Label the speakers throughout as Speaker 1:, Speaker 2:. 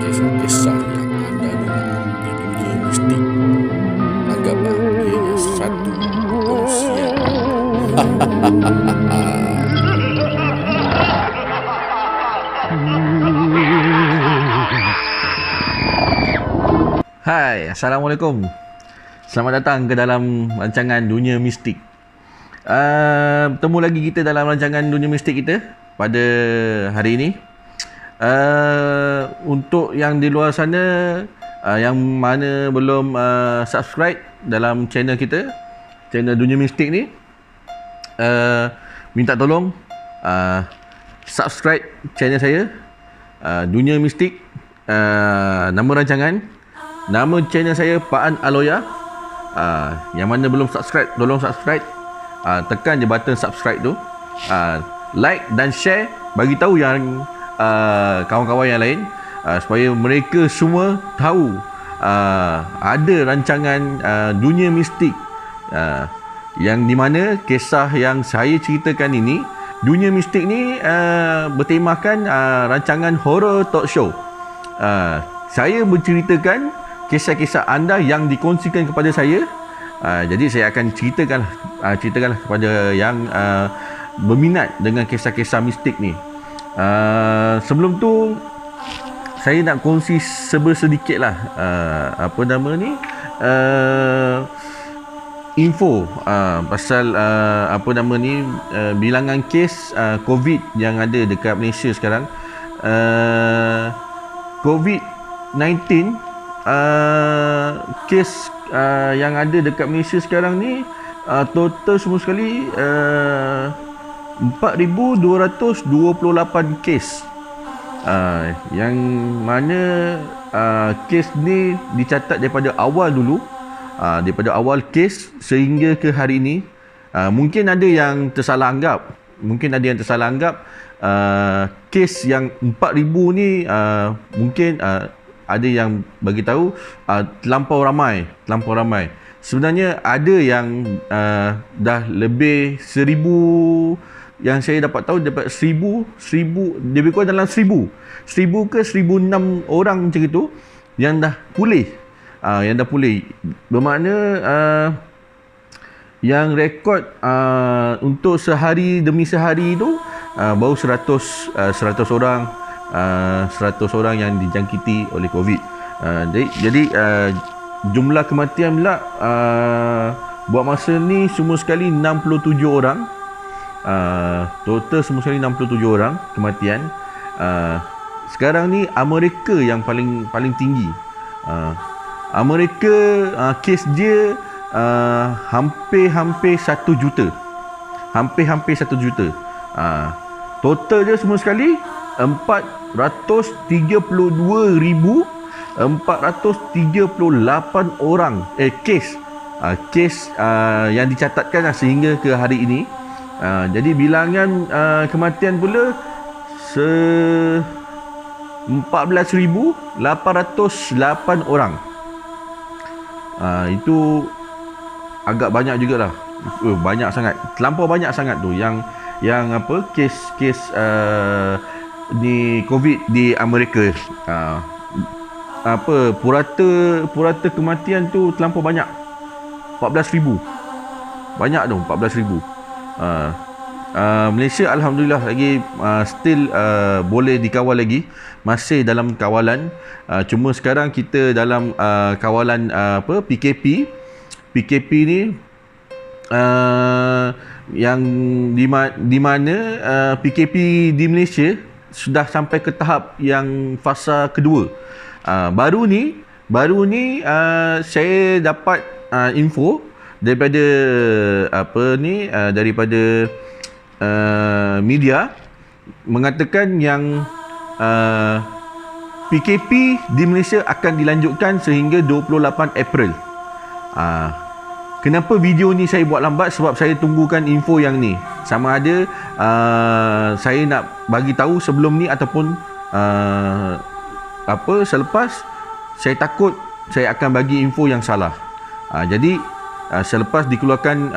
Speaker 1: kisah-kisah yang anda dengar di dunia mistik, anggaplah ianya satu kongsian.
Speaker 2: Hai, Assalamualaikum. Selamat datang ke dalam rancangan Dunia Mistik. Bertemu lagi kita dalam rancangan Dunia Mistik kita pada hari ini. Untuk yang di luar sana, yang mana belum subscribe dalam channel kita, channel Dunia Mistik ni, minta tolong subscribe channel saya, Dunia Mistik. Nama rancangan, nama channel saya Paan Aloya. Yang mana belum subscribe, tolong subscribe. Tekan je button subscribe tu. Like dan share, bagi tahu yang kawan-kawan yang lain, supaya mereka semua tahu ada rancangan Dunia Mistik, yang di mana kisah yang saya ceritakan ini, Dunia Mistik ni bertemakan rancangan horror talk show. Saya menceritakan kisah-kisah anda yang dikongsikan kepada saya. Jadi saya akan ceritakan kepada yang berminat dengan kisah-kisah mistik ni. Sebelum tu saya nak kongsi sedikit lah info pasal bilangan kes COVID yang ada dekat Malaysia sekarang. COVID-19 kes yang ada dekat Malaysia sekarang ni, total semua sekali 4,228 kes, yang mana kes ni dicatat daripada awal dulu, daripada awal kes sehingga ke hari ini. Mungkin ada yang tersalah anggap, kes yang 4,000 ni mungkin ada yang bagi tahu terlampau ramai. Sebenarnya ada yang dah lebih 1,000, yang saya dapat tahu dapat 1,000 lebih kurang dalam 1,000 ke 1,006 orang macam itu yang dah pulih. Bermakna yang rekod untuk sehari demi sehari tu baru 100 orang, 100 orang yang dijangkiti oleh COVID. Jadi jumlah kematian pula buat masa ni semua sekali 67 orang. Total semua sekali 67 orang kematian. Sekarang ni Amerika yang paling tinggi. Amerika kes dia hampir 1 juta. Hampir 1 juta. Total dia semua sekali 432,438 orang kes yang dicatatkan sehingga ke hari ini. Jadi bilangan kematian pula 14,808 orang. Itu agak banyak jugalah. Banyak sangat, terlampau banyak sangat tu yang kes ni COVID di Amerika. Purata kematian tu terlampau banyak, 14,000. Banyak tu 14,000. Malaysia alhamdulillah lagi still boleh dikawal lagi, masih dalam kawalan. Cuma sekarang kita dalam kawalan PKP ni, yang di mana PKP di Malaysia sudah sampai ke tahap yang fasa kedua. Baru ni saya dapat info daripada daripada media mengatakan yang PKP di Malaysia akan dilanjutkan sehingga 28 April. Kenapa video ni saya buat lambat? Sebab saya tunggukan info yang ni. Sama ada saya nak bagi tahu sebelum ni ataupun selepas. Saya takut saya akan bagi info yang salah. Jadi selepas dikeluarkan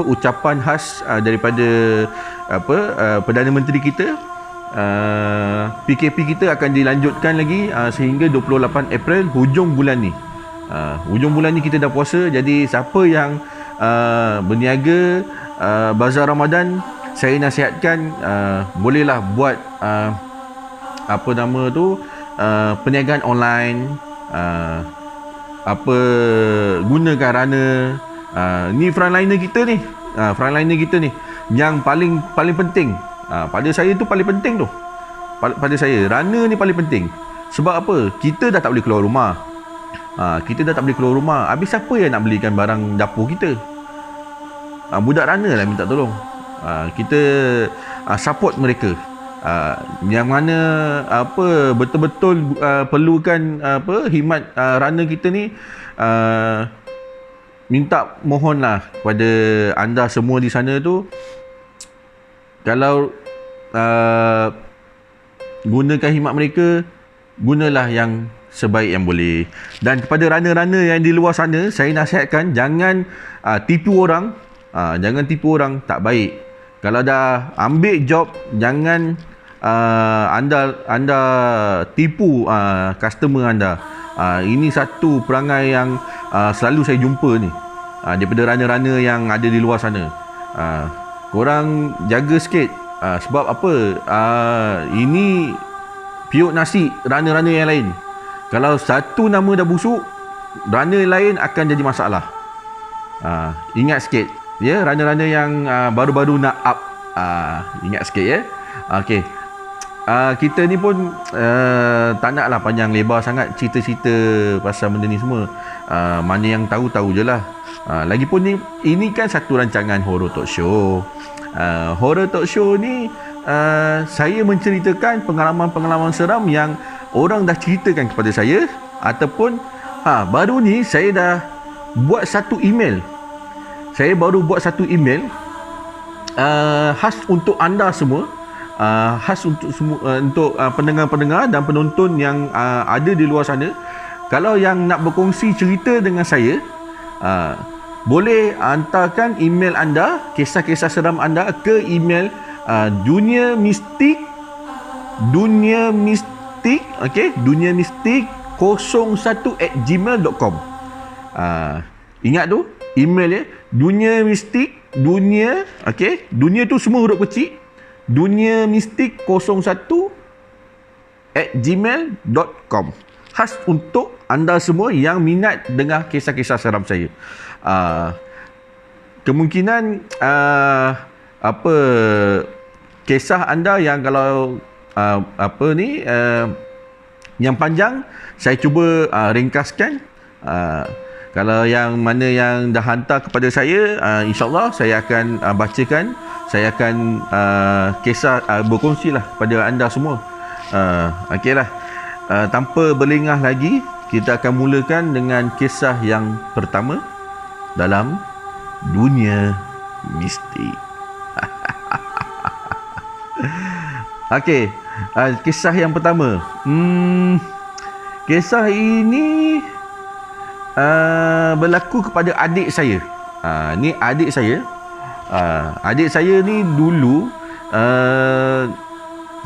Speaker 2: ucapan khas daripada Perdana Menteri kita, PKP kita akan dilanjutkan lagi sehingga 28 April, hujung bulan ni. Hujung bulan ni kita dah puasa. Jadi siapa yang berniaga bazar Ramadan, saya nasihatkan bolehlah buat perniagaan online, gunakan Rana. Ni frontliner kita ni. Yang paling penting. Pada saya tu paling penting tu. Pada saya Rana ni paling penting. Sebab apa? Kita dah tak boleh keluar rumah. Habis siapa yang nak belikan barang dapur kita? Budak Rana lah minta tolong. Kita support mereka. Yang mana betul-betul perlukan khidmat Rana kita ni, minta mohonlah kepada anda semua di sana tu, kalau gunakan khidmat mereka, gunalah yang sebaik yang boleh. Dan kepada Rana-Rana yang di luar sana, saya nasihatkan jangan tipu orang. Jangan tipu orang, tak baik. Kalau dah ambil job, jangan anda tipu customer anda. Ini satu perangai yang selalu saya jumpa ni daripada Rana-Rana yang ada di luar sana. Korang jaga sikit. Sebab apa? Ini piuk nasi Rana-Rana yang lain. Kalau satu nama dah busuk, Rana lain akan jadi masalah. Ingat sikit ya, Rana-Rana yang baru-baru nak up, ingat sikit ya. Okey. Kita ni pun tak naklah panjang lebar sangat cerita-cerita pasal benda ni semua. Mana yang tahu-tahu je lah. Lagipun ini kan satu rancangan horror talk show. Horror talk show ni saya menceritakan pengalaman-pengalaman seram yang orang dah ceritakan kepada saya. Ataupun baru ni saya dah buat satu email. Saya baru buat satu email khas untuk anda semua, khas untuk semua, untuk pendengar-pendengar dan penonton yang ada di luar sana. Kalau yang nak berkongsi cerita dengan saya, boleh hantarkan email anda, kisah-kisah seram anda ke email duniamistik, okey, duniamistik01@gmail.com. Ingat tu email ya, dunia, okey, dunia tu semua huruf kecil, duniamistik01@gmail.com. Khas untuk anda semua yang minat dengar kisah-kisah seram saya. Kemungkinan kisah anda yang kalau yang panjang, saya cuba ringkaskan. Kalau yang mana yang dah hantar kepada saya, insyaAllah saya akan bacakan. Saya akan berkongsilah kepada anda semua. Okeylah. Tanpa berlengah lagi, kita akan mulakan dengan kisah yang pertama dalam dunia mistik. Okey, kisah yang pertama. Kisah ini berlaku kepada adik saya. Ni adik saya. Adik saya ni dulu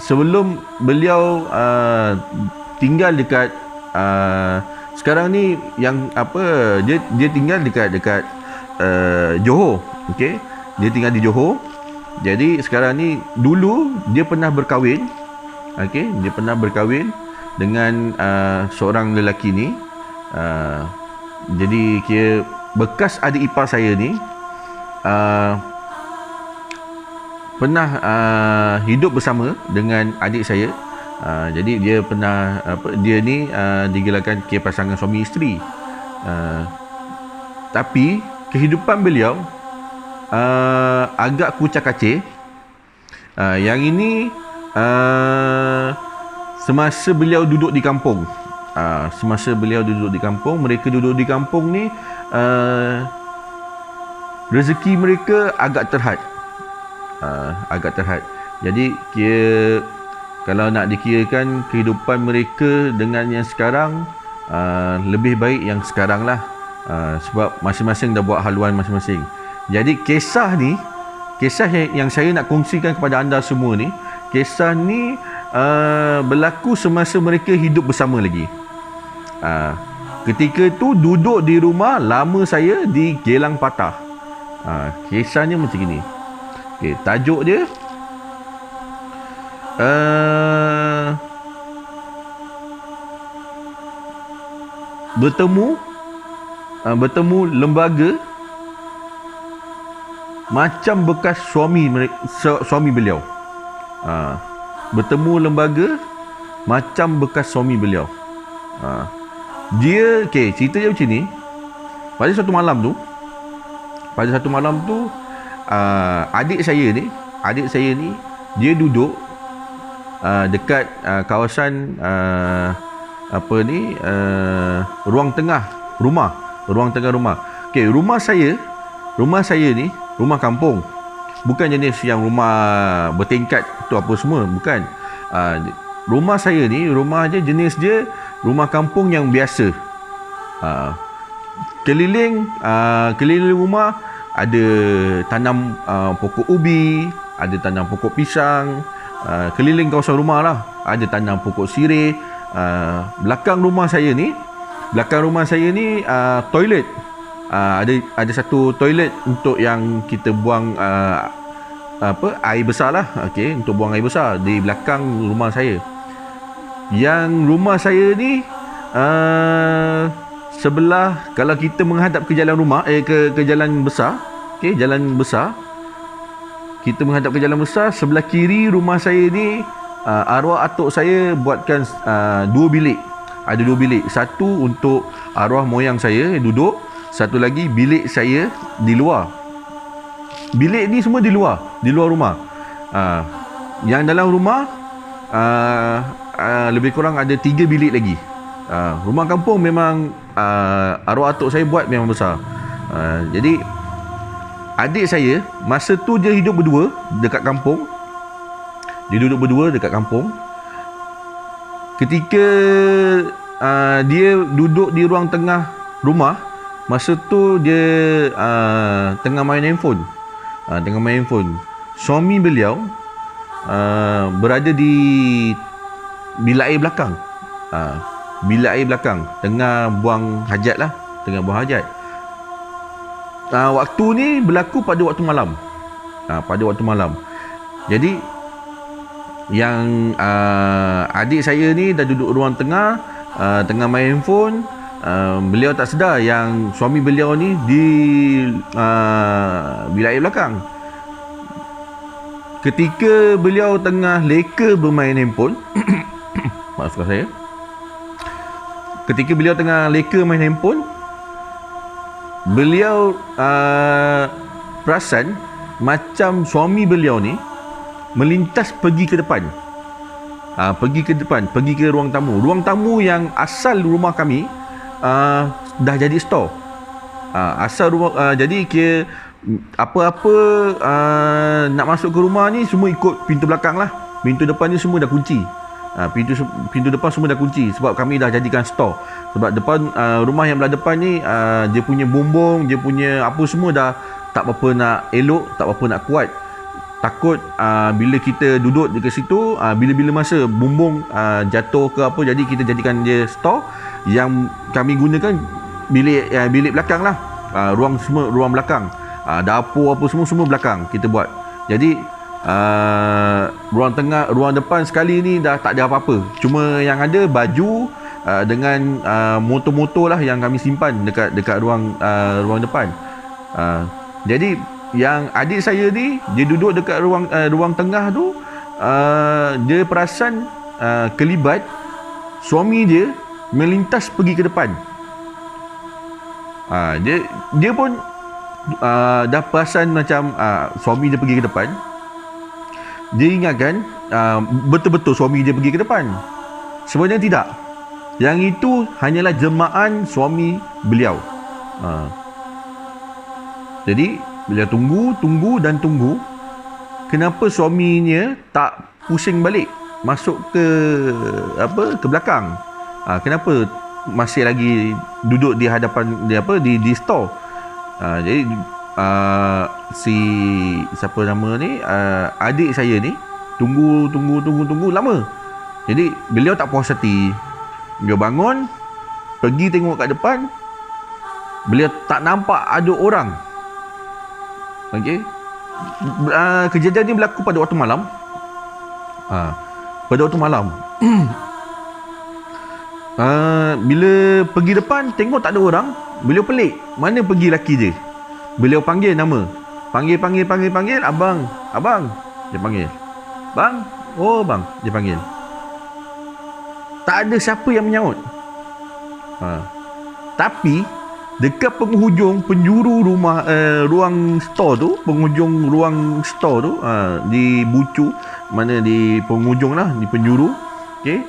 Speaker 2: sebelum beliau tinggal dekat sekarang ni yang dia tinggal dekat Johor. Okey, dia tinggal di Johor. Jadi sekarang ni, dulu dia pernah berkahwin. Okey, dia pernah berkahwin dengan seorang lelaki ni. Jadi kira bekas adik ipar saya ni pernah hidup bersama dengan adik saya. Jadi dia pernah dia ni digelarkan kira pasangan suami isteri. Tapi kehidupan beliau agak kucak-kacir. Yang ini semasa beliau duduk di kampung. Mereka duduk di kampung ni, rezeki mereka agak terhad. Jadi kalau nak dikirakan kehidupan mereka dengan yang sekarang, lebih baik yang sekarang lah. Sebab masing-masing dah buat haluan masing-masing. Jadi kisah yang saya nak kongsikan kepada anda semua ni, Kisah ni berlaku semasa mereka hidup bersama lagi. Ketika tu duduk di rumah lama saya digelang patah. Kisahnya macam ni. Okay, tajuk dia bertemu lembaga macam bekas suami beliau. Bertemu lembaga macam bekas suami beliau. Dia cerita dia macam ni. Pada satu malam tu adik saya ni dia duduk dekat kawasan ruang tengah rumah. Okey, rumah saya ni rumah kampung. Bukan jenis yang rumah bertingkat tu apa semua, bukan. Rumah saya ni jenis dia rumah kampung yang biasa. Keliling rumah ada tanam pokok ubi, ada tanam pokok pisang. Keliling kawasan rumah lah ada tanam pokok sirih. Belakang rumah saya ni toilet. Ada satu toilet untuk yang kita buang air besar lah. Okey, untuk buang air besar di belakang rumah saya. Yang rumah saya ni sebelah, kalau kita menghadap ke jalan rumah ke jalan besar, okey, jalan besar, kita menghadap ke jalan besar, sebelah kiri rumah saya ni arwah atuk saya buatkan 2 bilik. Ada 2 bilik. Satu untuk arwah moyang saya duduk, satu lagi bilik saya di luar. Bilik ni semua di luar rumah. Yang dalam rumah lebih kurang ada 3 bilik lagi. Rumah kampung memang arwah atuk saya buat memang besar. Jadi adik saya masa tu dia hidup berdua dekat kampung. Dia duduk berdua dekat kampung. Ketika dia duduk di ruang tengah rumah, masa tu dia tengah main handphone. Suami beliau berada di bilik air belakang. Tengah buang hajat. Waktu ni berlaku pada waktu malam. Jadi yang adik saya ni dah duduk ruang tengah, tengah main handphone. Beliau tak sedar yang suami beliau ni di bilik air belakang. Ketika beliau tengah leka bermain handphone maafkan saya. Ketika beliau tengah leka main handphone, beliau perasan macam suami beliau ni melintas pergi ke depan. Pergi ke ruang tamu. Ruang tamu yang asal rumah kami dah jadi store. Jadi apa-apa nak masuk ke rumah ni semua ikut pintu belakang lah. Pintu depan ni semua dah kunci. Pintu depan semua dah kunci sebab kami dah jadikan store. Sebab depan rumah yang belah depan ni dia punya bumbung, dia punya apa semua dah tak apa nak elok, tak apa nak kuat. Takut bila kita duduk dekat situ, bila-bila masa bumbung jatuh ke apa, jadi kita jadikan dia store. Yang kami gunakan bilik belakang lah. Ruang belakang. Dapur apa semua belakang kita buat. Jadi ruang depan sekali ni dah tak ada apa-apa. Cuma yang ada baju dengan motor-motor lah yang kami simpan dekat ruang depan. Jadi yang adik saya ni dia duduk dekat ruang tengah tu, dia perasan kelibat suami dia melintas pergi ke depan. Dia pun dah perasan macam suami dia pergi ke depan. Dia ingatkan betul-betul suami dia pergi ke depan. Sebenarnya tidak. Yang itu hanyalah jelmaan suami beliau. Jadi beliau tunggu. Kenapa suaminya tak pusing balik masuk ke belakang? Kenapa masih lagi duduk di hadapan di store? Jadi siapa nama ni, adik saya ni tunggu lama. Jadi beliau tak puas hati. Dia bangun, pergi tengok kat depan, beliau tak nampak ada orang. Okey. Kejadian ni berlaku pada waktu malam. Pada waktu malam. Bila pergi depan tengok tak ada orang, beliau pelik. Mana pergi laki dia? Beliau panggil nama. Panggil, abang. Dia panggil. Bang. Oh bang, dia panggil. Tak ada siapa yang menyaut. Tapi dekat penjuru rumah, ruang store tu, penghujung ruang store tu, di bucu, mana di penghujung lah, di penjuru. Okey.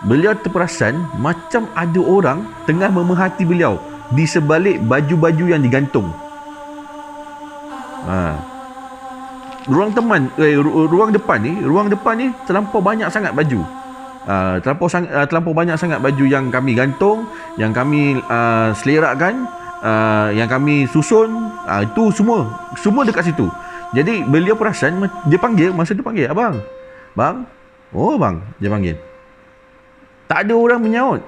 Speaker 2: Beliau terperasan macam ada orang tengah memerhati beliau di sebalik baju-baju yang digantung. Ruang depan ni terlampau banyak sangat baju. Terlampau banyak sangat baju yang kami gantung, yang kami selerakkan, yang kami susun. Itu semua dekat situ. Jadi beliau perasan, dia panggil, masa dia panggil, abang, bang, oh bang, dia panggil. Tak ada orang menyaut.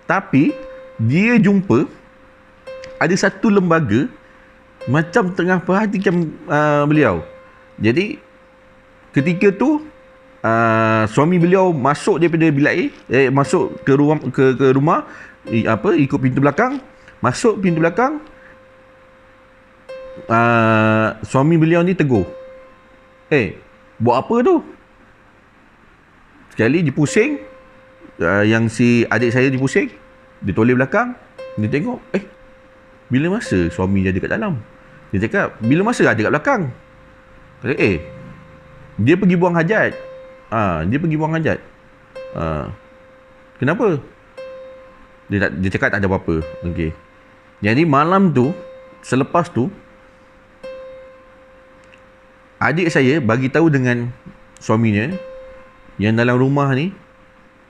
Speaker 2: Tapi dia jumpa ada satu lembaga macam tengah perhatikan beliau. Jadi ketika tu suami beliau masuk daripada bilik masuk ke rumah, ikut pintu belakang, masuk pintu belakang. Suami beliau ni tegur, buat apa tu? Sekali dia pusing, yang si adik saya dipusing, dia toleh belakang, dia tengok, bila masa suami dia ada kat dalam? Dia cakap, bila masa ada kat belakang? Kata, dia pergi buang hajat. Kenapa? Dia cakap tak ada apa-apa. Okey. Jadi malam tu, selepas tu, adik saya bagi tahu dengan suaminya yang dalam rumah ni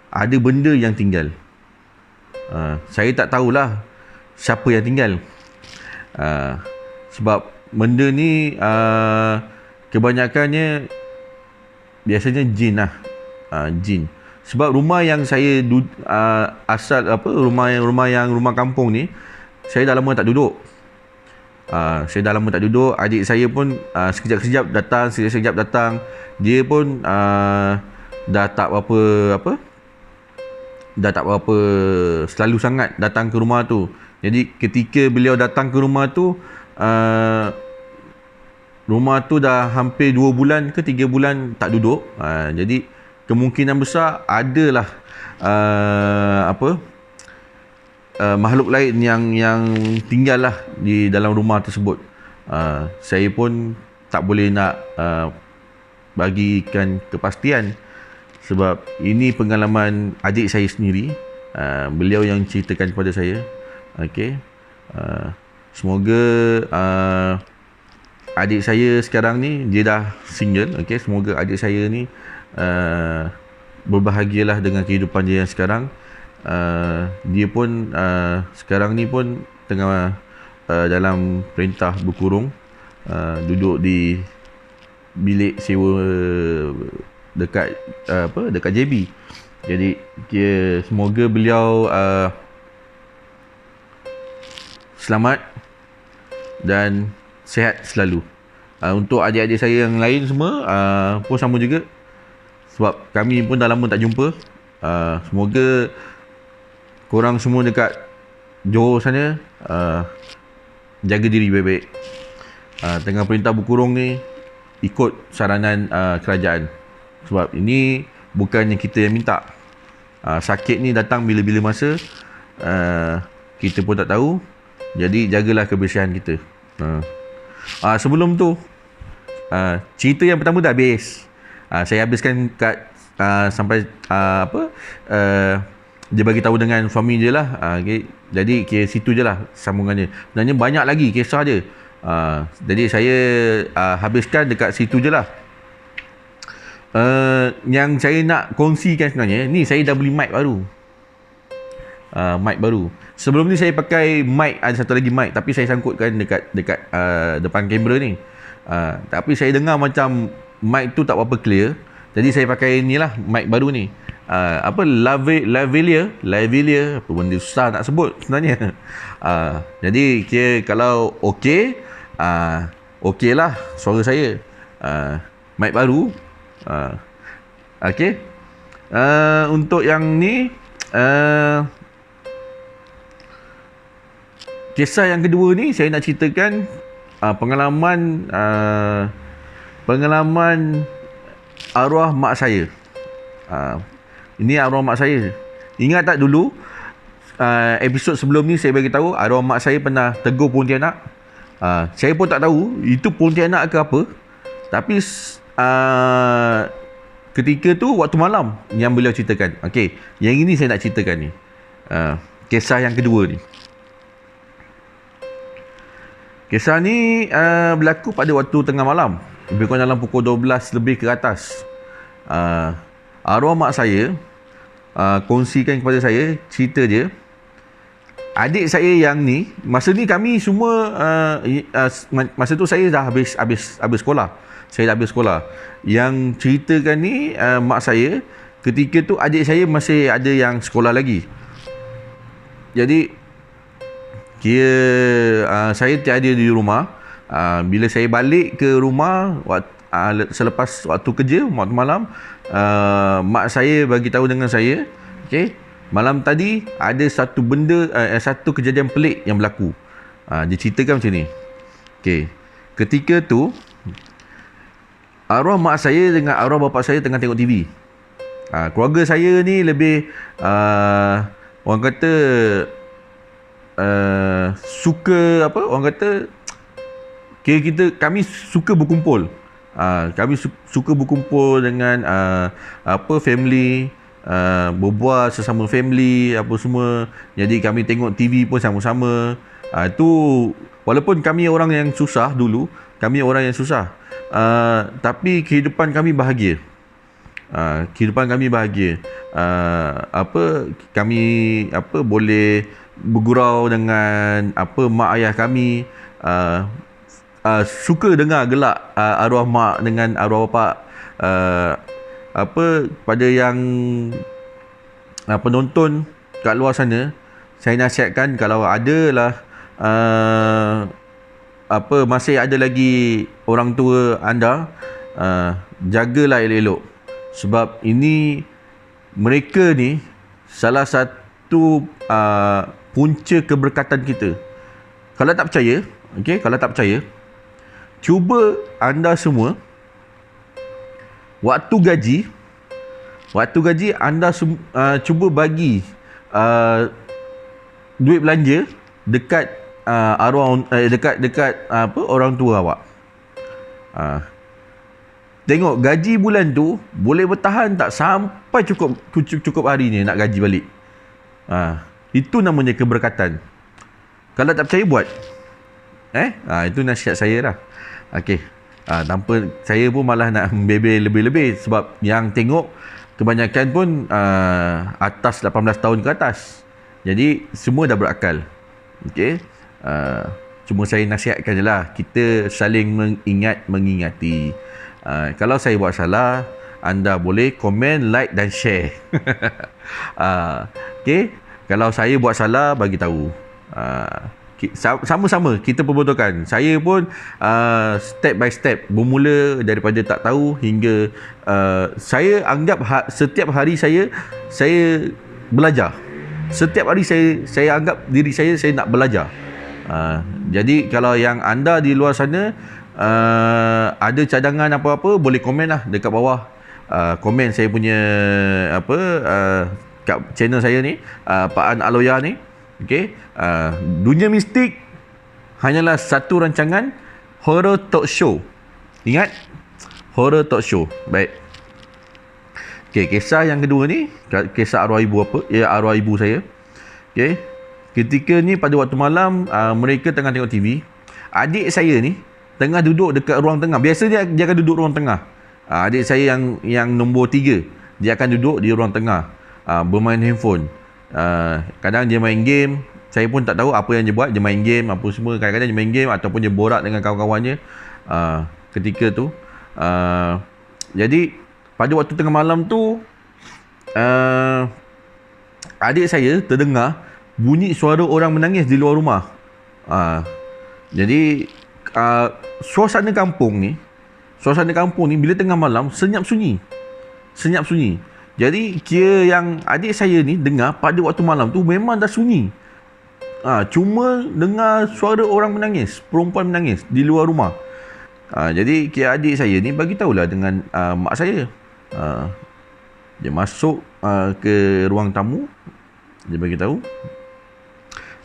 Speaker 2: ada benda yang tinggal. Saya tak tahulah siapa yang tinggal. Sebab benda ni kebanyakannya biasanya jin lah. Jin. Sebab rumah yang saya rumah kampung ni, saya dah lama tak duduk. Adik saya pun sekejap-sekejap datang. Dia pun dah tak berapa selalu sangat datang ke rumah tu. Jadi ketika beliau datang ke rumah tu, rumah tu dah hampir 2 bulan ke 3 bulan tak duduk. Jadi kemungkinan besar adalah makhluk lain yang tinggal lah di dalam rumah tersebut. Saya pun tak boleh nak bagikan kepastian, sebab ini pengalaman adik saya sendiri. Beliau yang ceritakan kepada saya. Okey. Semoga adik saya sekarang ni, dia dah single. Okey, semoga adik saya ni berbahagialah dengan kehidupan dia yang sekarang. Dia pun sekarang ni pun tengah dalam perintah berkurung, duduk di bilik sewa dekat JB. Jadi semoga beliau selamat dan sihat selalu. Untuk adik-adik saya yang lain semua pun sama juga, sebab kami pun dah lama tak jumpa. Semoga korang semua dekat Johor sana jaga diri baik-baik. Tengah perintah berkurung ni, ikut saranan kerajaan. Sebab ini bukannya kita yang minta. Sakit ni datang bila-bila masa, kita pun tak tahu. Jadi jagalah kebersihan kita. Sebelum tu, cerita yang pertama dah habis. Saya habiskan kat sampai dia bagi tahu dengan suami dia lah. Okay. Jadi ke situ je lah sambungannya. Sebenarnya banyak lagi kisah dia. Jadi saya habiskan dekat situ je lah. Yang saya nak kongsikan sebenarnya, ni saya dah beli mic baru. Mic baru. Sebelum ni saya pakai mic, ada satu lagi mic, tapi saya sangkutkan dekat depan kamera ni. Tapi saya dengar macam mic tu tak berapa clear. Jadi saya pakai ni lah, mic baru ni. Lavalier, apa benda susah nak sebut sebenarnya. Jadi kalau okey, okey lah suara saya. Mic baru. Okey. Untuk yang ni, kisah yang kedua ni saya nak ceritakan pengalaman arwah mak saya. Ini arwah mak saya. Ingat tak dulu episod sebelum ni saya bagi tahu arwah mak saya pernah tegur Pontianak. Saya pun tak tahu itu Pontianak ke apa. Tapi ketika tu waktu malam yang beliau ceritakan. Okey, yang ini saya nak ceritakan ni. Kisah yang kedua ni. Kisah ni berlaku pada waktu tengah malam. Lebih kurang dalam pukul 12 lebih ke atas. Arwah mak saya kongsikan kepada saya cerita dia. Adik saya yang ni, masa ni kami semua masa tu saya dah habis sekolah. Saya dah habis sekolah. Yang ceritakan ni mak saya, ketika tu adik saya masih ada yang sekolah lagi. Jadi saya tiada di rumah. Bila saya balik ke rumah selepas waktu kerja, waktu malam, mak saya bagi tahu dengan saya, okey, malam tadi ada satu benda, satu kejadian pelik yang berlaku. Dia ceritakan macam ni. Okey, ketika tu arwah mak saya dengan arwah bapa saya tengah tengok TV. Keluarga saya ni lebih orang kata suka apa? Orang kata kami suka berkumpul. Kami suka berkumpul dengan family, berbual sesama family apa semua. Jadi kami tengok TV pun sama-sama. Itu walaupun kami orang yang susah dulu, kami orang yang susah. Tapi kehidupan kami bahagia. Kami boleh bergurau dengan mak ayah kami. Suka dengar gelak arwah mak dengan arwah bapa. Pada yang penonton kat luar sana, saya nasihatkan kalau adalah masih ada lagi orang tua anda, jagalah elok-elok. Sebab ini, mereka ni salah satu punca keberkatan kita. Kalau tak percaya, cuba anda semua waktu gaji anda cuba bagi duit belanja dekat dekat orang tua awak. Tengok gaji bulan tu boleh bertahan tak sampai cukup hari ni nak gaji balik. Itu namanya keberkatan. Kalau tak percaya buat. Itu nasihat saya lah. Okey. Tanpa saya pun malah nak membebel lebih-lebih sebab yang tengok kebanyakan pun atas 18 tahun ke atas. Jadi semua dah berakal. Okey. Cuma saya nasihatkan je lah, kita saling mengingati. Kalau saya buat salah, anda boleh komen, like dan share. Okey. Kalau saya buat salah, bagi tahu. Sama-sama kita perbetulkan. Saya pun step by step, bermula daripada tak tahu hingga saya anggap setiap hari saya belajar. Setiap hari saya anggap diri saya nak belajar. Jadi kalau yang anda di luar sana ada cadangan apa-apa, boleh komen lah dekat bawah. Komen saya punya kat channel saya ni, Pak An Aloya ni. Okey, Dunia Mistik hanyalah satu rancangan horror talk show. Ingat, horror talk show. Baik. Okey, kisah yang kedua ni, kisah arwah ibu saya. Okey, ketika ni pada waktu malam, mereka tengah tengok TV. Adik saya ni tengah duduk dekat ruang tengah. Biasa dia akan duduk ruang tengah. Adik saya yang nombor 3, dia akan duduk di ruang tengah, bermain handphone. Kadang dia main game. Saya pun tak tahu apa yang dia buat. Dia main game apa semua. Kadang-kadang dia main game ataupun dia borak dengan kawan-kawannya. Ketika tu Jadi pada waktu tengah malam tu adik saya terdengar bunyi suara orang menangis di luar rumah. Jadi suasana kampung ni bila tengah malam senyap sunyi. Jadi kira yang adik saya ni dengar pada waktu malam tu memang dah sunyi. Cuma dengar suara orang menangis, perempuan menangis di luar rumah. Jadi kira adik saya ni bagi tahulah dengan mak saya. Dia masuk ke ruang tamu. Dia bagi tahu,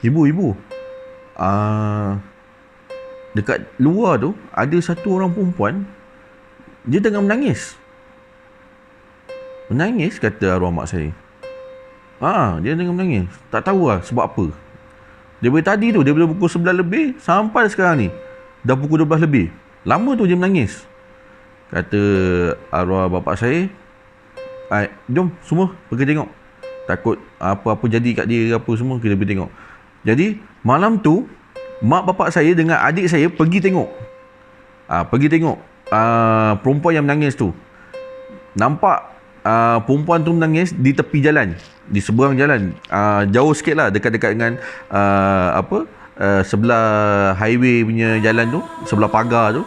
Speaker 2: Ibu, dekat luar tu ada satu orang perempuan, dia tengah menangis. Menangis, kata arwah mak saya. Dia tengah menangis. Tak tahu lah sebab apa. Daripada tadi tu, daripada pukul 11 lebih sampai sekarang ni dah pukul 12 lebih. Lama tu dia menangis. Kata arwah bapak saya, jom semua pergi tengok. Takut apa-apa jadi kat dia ke apa semua, kita pergi tengok. Jadi malam tu mak bapak saya dengan adik saya pergi tengok. Perempuan yang menangis tu. Nampak perempuan tu menangis di tepi jalan, di seberang jalan, jauh sikit lah, dekat-dekat dengan sebelah highway punya jalan tu, sebelah pagar tu,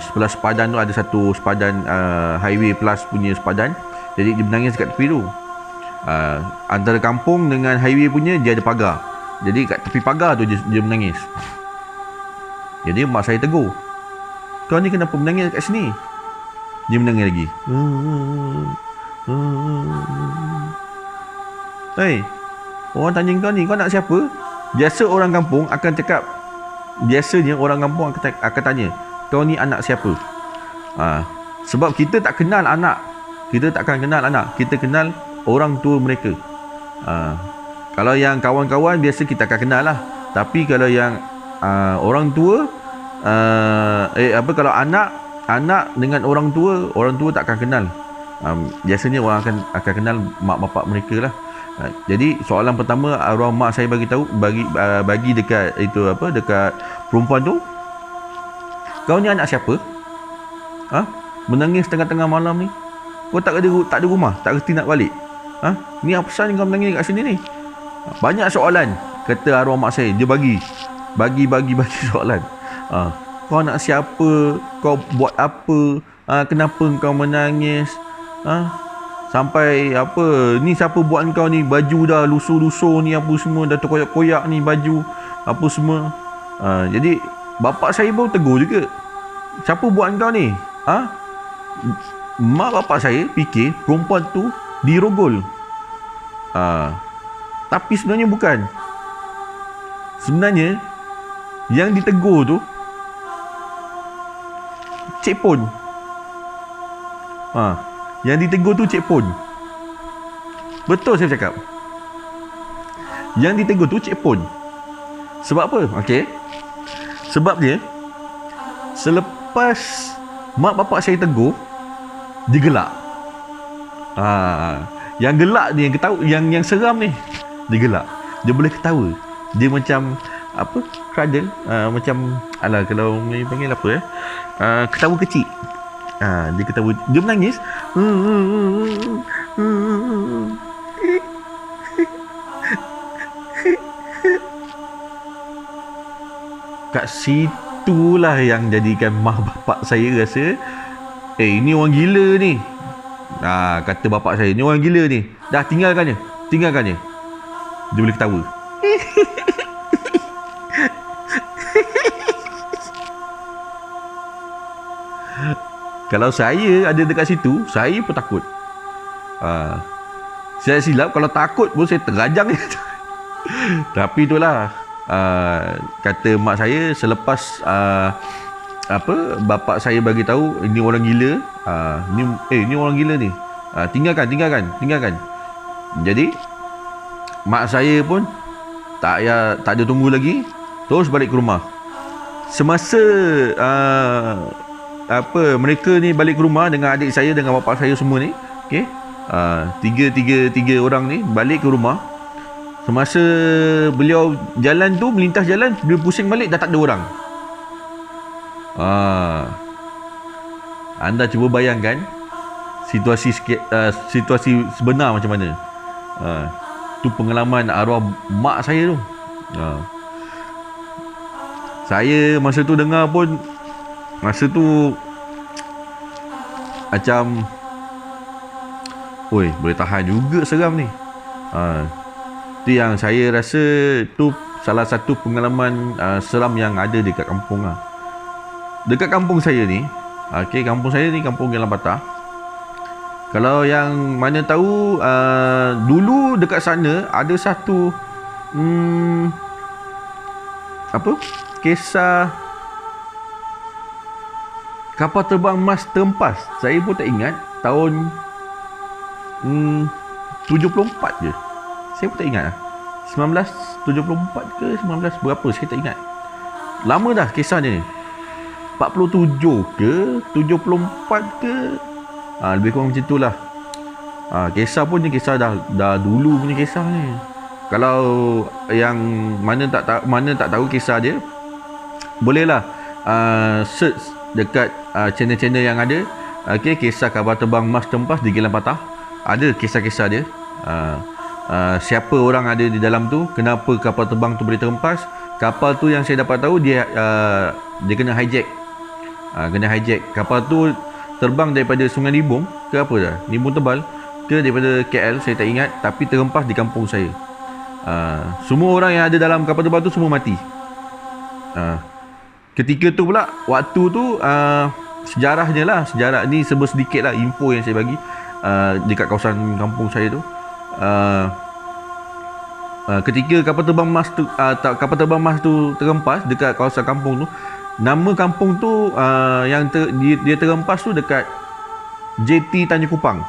Speaker 2: sebelah sepadan tu ada satu sepadan highway plus punya sepadan. Jadi dia menangis dekat tepi tu. Antara kampung dengan highway punya dia ada pagar. Jadi kat tepi pagar tu dia menangis. Jadi mak saya tegur, kau ni kenapa menangis kat sini? Dia menangis lagi. Hei, orang tanya kau ni, kau nak siapa? Biasa orang kampung akan cakap, biasanya orang kampung akan tanya, kau ni anak siapa? Sebab kita tak kenal anak. Kita takkan kenal anak. Kita kenal orang tua mereka. Kalau yang kawan-kawan biasa kita akan kenal lah. Tapi kalau yang orang tua, kalau anak dengan orang tua tak akan kenal. Biasanya orang akan kenal mak bapak mereka lah. Jadi soalan pertama arwah mak saya bagi dekat dekat perempuan tu, kau ni anak siapa? Menangis tengah-tengah malam ni. Kau tak ada rumah, tak reti nak balik. Ni apa pasal kau menangis kat sini ni? Banyak soalan, kata arwah mak saya. Dia bagi soalan. Kau nak siapa? Kau buat apa? Kenapa kau menangis? Sampai apa? Ni siapa buat kau ni? Baju dah lusuh-lusuh ni apa semua, dah terkoyak-koyak ni baju apa semua. Jadi bapak saya pun tegur juga. Siapa buat kau ni? Mak bapak saya fikir perempuan tu dirogol. Tapi sebenarnya bukan. Sebenarnya yang ditegur tu Cik Pon. Yang ditegur tu Cik Pon. Betul saya cakap. Yang ditegur tu Cik Pon. Sebab apa? Okey. Sebabnya selepas mak bapak saya tegur, dia gelak. Yang gelak ni, yang seram ni, dia gelak. Dia boleh ketawa. Dia macam apa? Cradle, macam kalau Melayu panggil apa ketawa kecil. Dia ketawa, dia menangis. Kat situlah yang jadikan mak bapak saya rasa, ini orang gila ni. Kata bapak saya, ni orang gila ni. Dah tinggalkan dia. Dia boleh ketawa. Kalau saya ada dekat situ, saya pun takut. Saya silap kalau takut pun saya terajang dia. Tapi itulah, kata mak saya selepas bapak saya bagi tahu ini orang gila, ni orang gila ni, tinggalkan. Jadi mak saya pun tak ada tunggu lagi, terus balik ke rumah. Semasa mereka ni balik ke rumah dengan adik saya dengan bapak saya semua ni, okey, tiga orang ni balik ke rumah. Semasa beliau melintas jalan, dia pusing balik, dah tak ada orang. Anda cuba bayangkan situasi sebenar macam mana. Tu pengalaman arwah mak saya tu. Saya masa tu dengar pun, masa tu macam, oi, boleh tahan juga, seram ni. Tu yang saya rasa tu salah satu pengalaman seram yang ada dekat kampung lah. Dekat kampung saya ni, kampung saya ni kampung Jalan Patah. Kalau yang mana tahu, dulu dekat sana ada satu kisah kapal terbang Mas terhempas. Saya pun tak ingat tahun 74 je. Saya pun tak ingat lah, 1974 ke 19 berapa, saya tak ingat. Lama dah kisahnya ni, 47 ke 74 ke, lebih kurang macam tu lah. Kisah pun ni kisah dah dulu punya kisah ni. Kalau yang mana tak tahu kisah dia, bolehlah search dekat channel-channel yang ada. Kisah kapal terbang Mas terhempas di Jalan Patah. Ada kisah-kisah dia. Siapa orang ada di dalam tu, kenapa kapal terbang tu boleh terhempas. Kapal tu yang saya dapat tahu dia kena hijack. Kena hijack. Kapal tu terbang daripada Sungai Libung ke apa dah, Libung Tebal ke daripada KL, saya tak ingat, tapi terhempas di kampung saya. Semua orang yang ada dalam kapal terbang tu semua mati. Ketika tu pula, waktu tu sejarahnya lah, sejarah ni sedikit lah info yang saya bagi dekat kawasan kampung saya tu. Ketika kapal terbang Mas tu terhempas dekat kawasan kampung tu, nama kampung tu dia terhempas tu dekat JT Tanjung Kupang.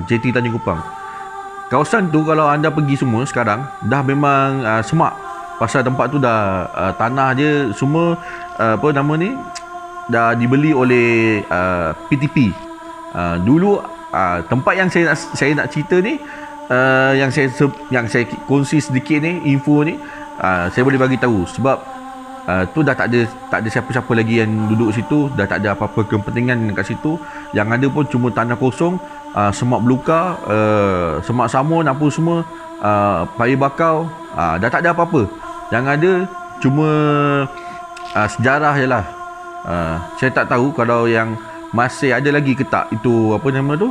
Speaker 2: JT Tanjung Kupang. Kawasan tu kalau anda pergi semua sekarang dah memang semak. Pasal tempat tu dah tanah dia semua dah dibeli oleh PTP. Dulu tempat yang saya nak cerita ni, yang saya kongsi sedikit ni, info ni, saya boleh bagi tahu sebab tu dah tak ada siapa-siapa lagi yang duduk situ, dah tak ada apa-apa kepentingan dekat situ. Yang ada pun cuma tanah kosong, semak belukar, semak samun apa semua, payah bakau, dah tak ada apa-apa. Yang ada cuma sejarah je lah. Saya tak tahu kalau yang masih ada lagi ke tak itu, apa nama tu,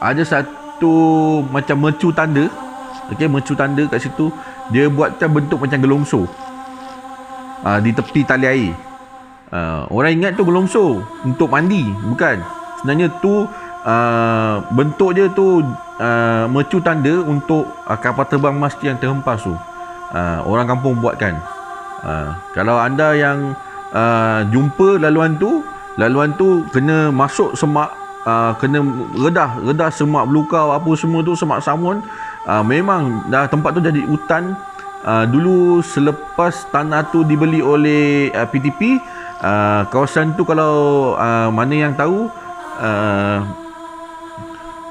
Speaker 2: ada satu macam mercu tanda. Mercu tanda kat situ, dia buatkan bentuk macam gelongso di tepi tali air. Orang ingat tu gelongso untuk mandi, bukan. Sebenarnya tu bentuk dia tu mercu tanda untuk kapal terbang Mas yang terhempas tu. Orang kampung buatkan. Kalau anda yang jumpa laluan tu kena masuk semak, kena redah semak belukar apa semua tu, semak samun. Memang dah tempat tu jadi hutan. Dulu selepas tanah tu dibeli oleh PTP, kawasan tu kalau mana yang tahu,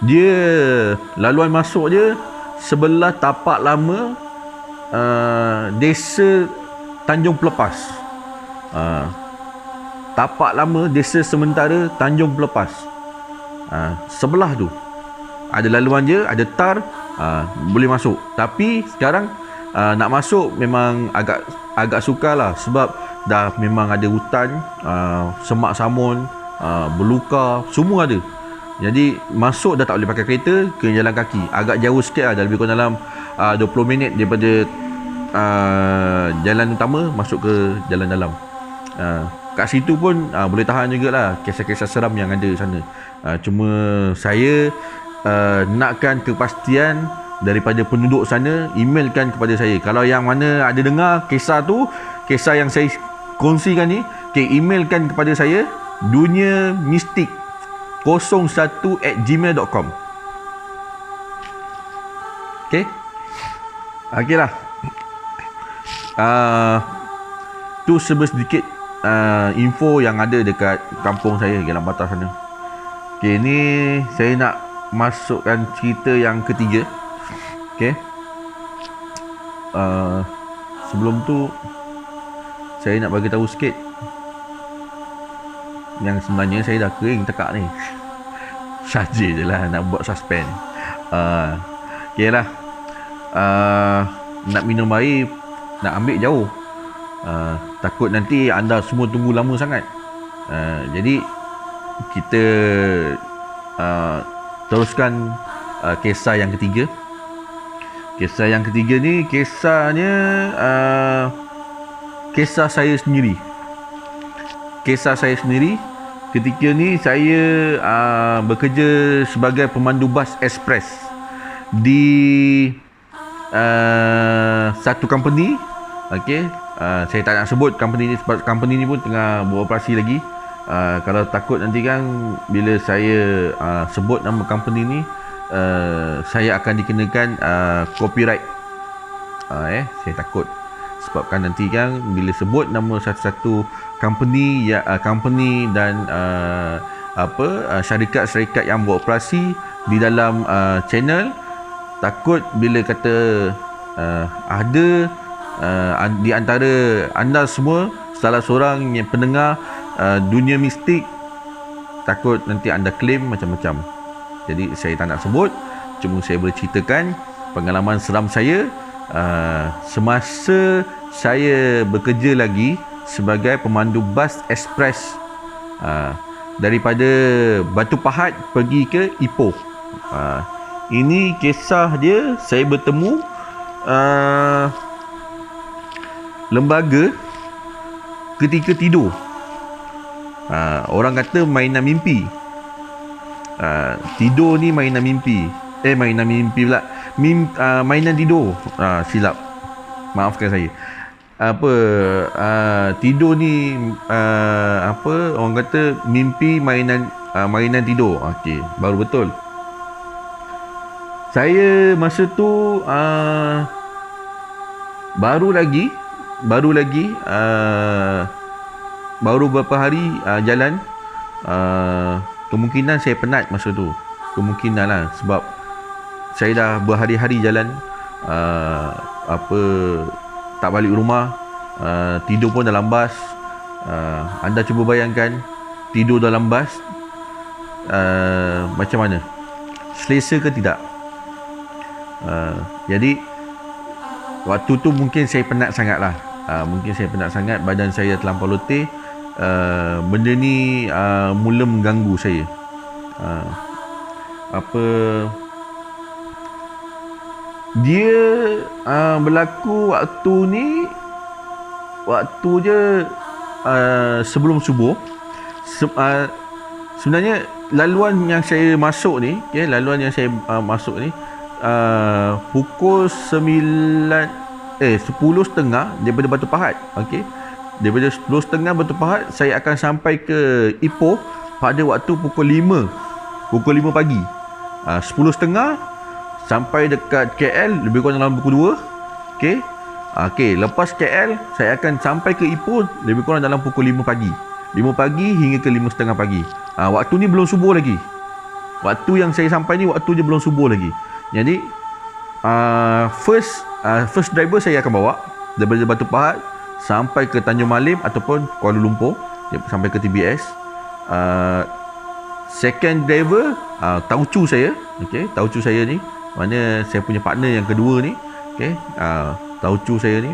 Speaker 2: dia laluan masuk dia sebelah tapak lama desa Tanjung Pelepas. Tapak lama desa sementara Tanjung Pelepas. Sebelah tu ada laluan je, ada tar, boleh masuk. Tapi sekarang nak masuk memang agak sukar lah, sebab dah memang ada hutan, semak samun, belukar, semua ada. Jadi masuk dah tak boleh pakai kereta, kena jalan kaki. Agak jauh sikit lah, dah lebih kurang dalam 20 minit daripada jalan utama masuk ke jalan dalam. Kat situ pun boleh tahan jugalah kisah-kisah seram yang ada sana. Cuma saya nakkan kepastian daripada penduduk sana, emailkan kepada saya. Kalau yang mana ada dengar kisah tu, kisah yang saya kongsikan ni, emailkan kepada saya duniamistik01@gmail.com. Okey lah. Tu sedikit info yang ada dekat kampung saya, Jalan Patah sana. Ni saya nak masukkan cerita yang ketiga. Sebelum tu saya nak bagi tahu sikit yang sebenarnya saya dah kering tekak ni. Saja je lah nak buat suspend. Okay lah. Nak minum air, nak ambil jauh. Takut nanti anda semua tunggu lama sangat. Jadi kita teruskan kisah yang ketiga. Kisah yang ketiga ni kisahnya kisah saya sendiri. Kisah saya sendiri ketika ni saya bekerja sebagai pemandu bas ekspres di satu company. Okey, saya tak nak sebut company ni sebab company ni pun tengah beroperasi lagi. Kalau takut nanti kan bila saya sebut nama company ni, saya akan dikenakan copyright. Saya takut sebabkan nanti kan bila sebut nama satu-satu company company dan syarikat-syarikat yang beroperasi di dalam channel, takut bila kata ada di antara anda semua salah seorang yang pendengar dunia mistik, takut nanti anda claim macam-macam. Jadi saya tak nak sebut, cuma saya boleh ceritakan pengalaman seram saya semasa saya bekerja lagi sebagai pemandu bas ekspres daripada Batu Pahat pergi ke Ipoh. Ini kisah dia, saya bertemu lembaga ketika tidur. Orang kata mainan mimpi. Tidur ni mainan mimpi. Mainan mimpi pula. Mainan tidur. Silap. Maafkan saya. Tidur ni orang kata mimpi mainan tidur. Okey, baru betul. Saya masa tu baru beberapa hari jalan. Kemungkinan saya penat masa tu. Kemungkinan lah sebab saya dah berhari-hari jalan, tak balik rumah, tidur pun dalam bas. Anda cuba bayangkan tidur dalam bas, macam mana? Selesa ke tidak? Jadi waktu tu mungkin saya penat sangat lah. Badan saya terlampau letih. Benda ni mula mengganggu saya. Dia berlaku waktu je sebelum subuh. Sebenarnya laluan yang saya masuk ni, pukul 10.30 daripada Batu Pahat. Okey, daripada 10.30 Batu Pahat saya akan sampai ke Ipoh pada waktu pukul 5 pagi. 10.30 sampai dekat KL lebih kurang dalam pukul 2. Okey, lepas KL saya akan sampai ke Ipoh lebih kurang dalam pukul 5 pagi. 5 pagi hingga ke 5.30 pagi. Waktu ni belum subuh lagi. Waktu yang saya sampai ni waktu je belum subuh lagi. Jadi first driver saya akan bawa daripada Batu Pahat sampai ke Tanjung Malim ataupun Kuala Lumpur, sampai ke TBS. Second driver taucu saya. Okey, taucu saya ni, mana saya punya partner yang kedua ni. Okey, taucu saya ni,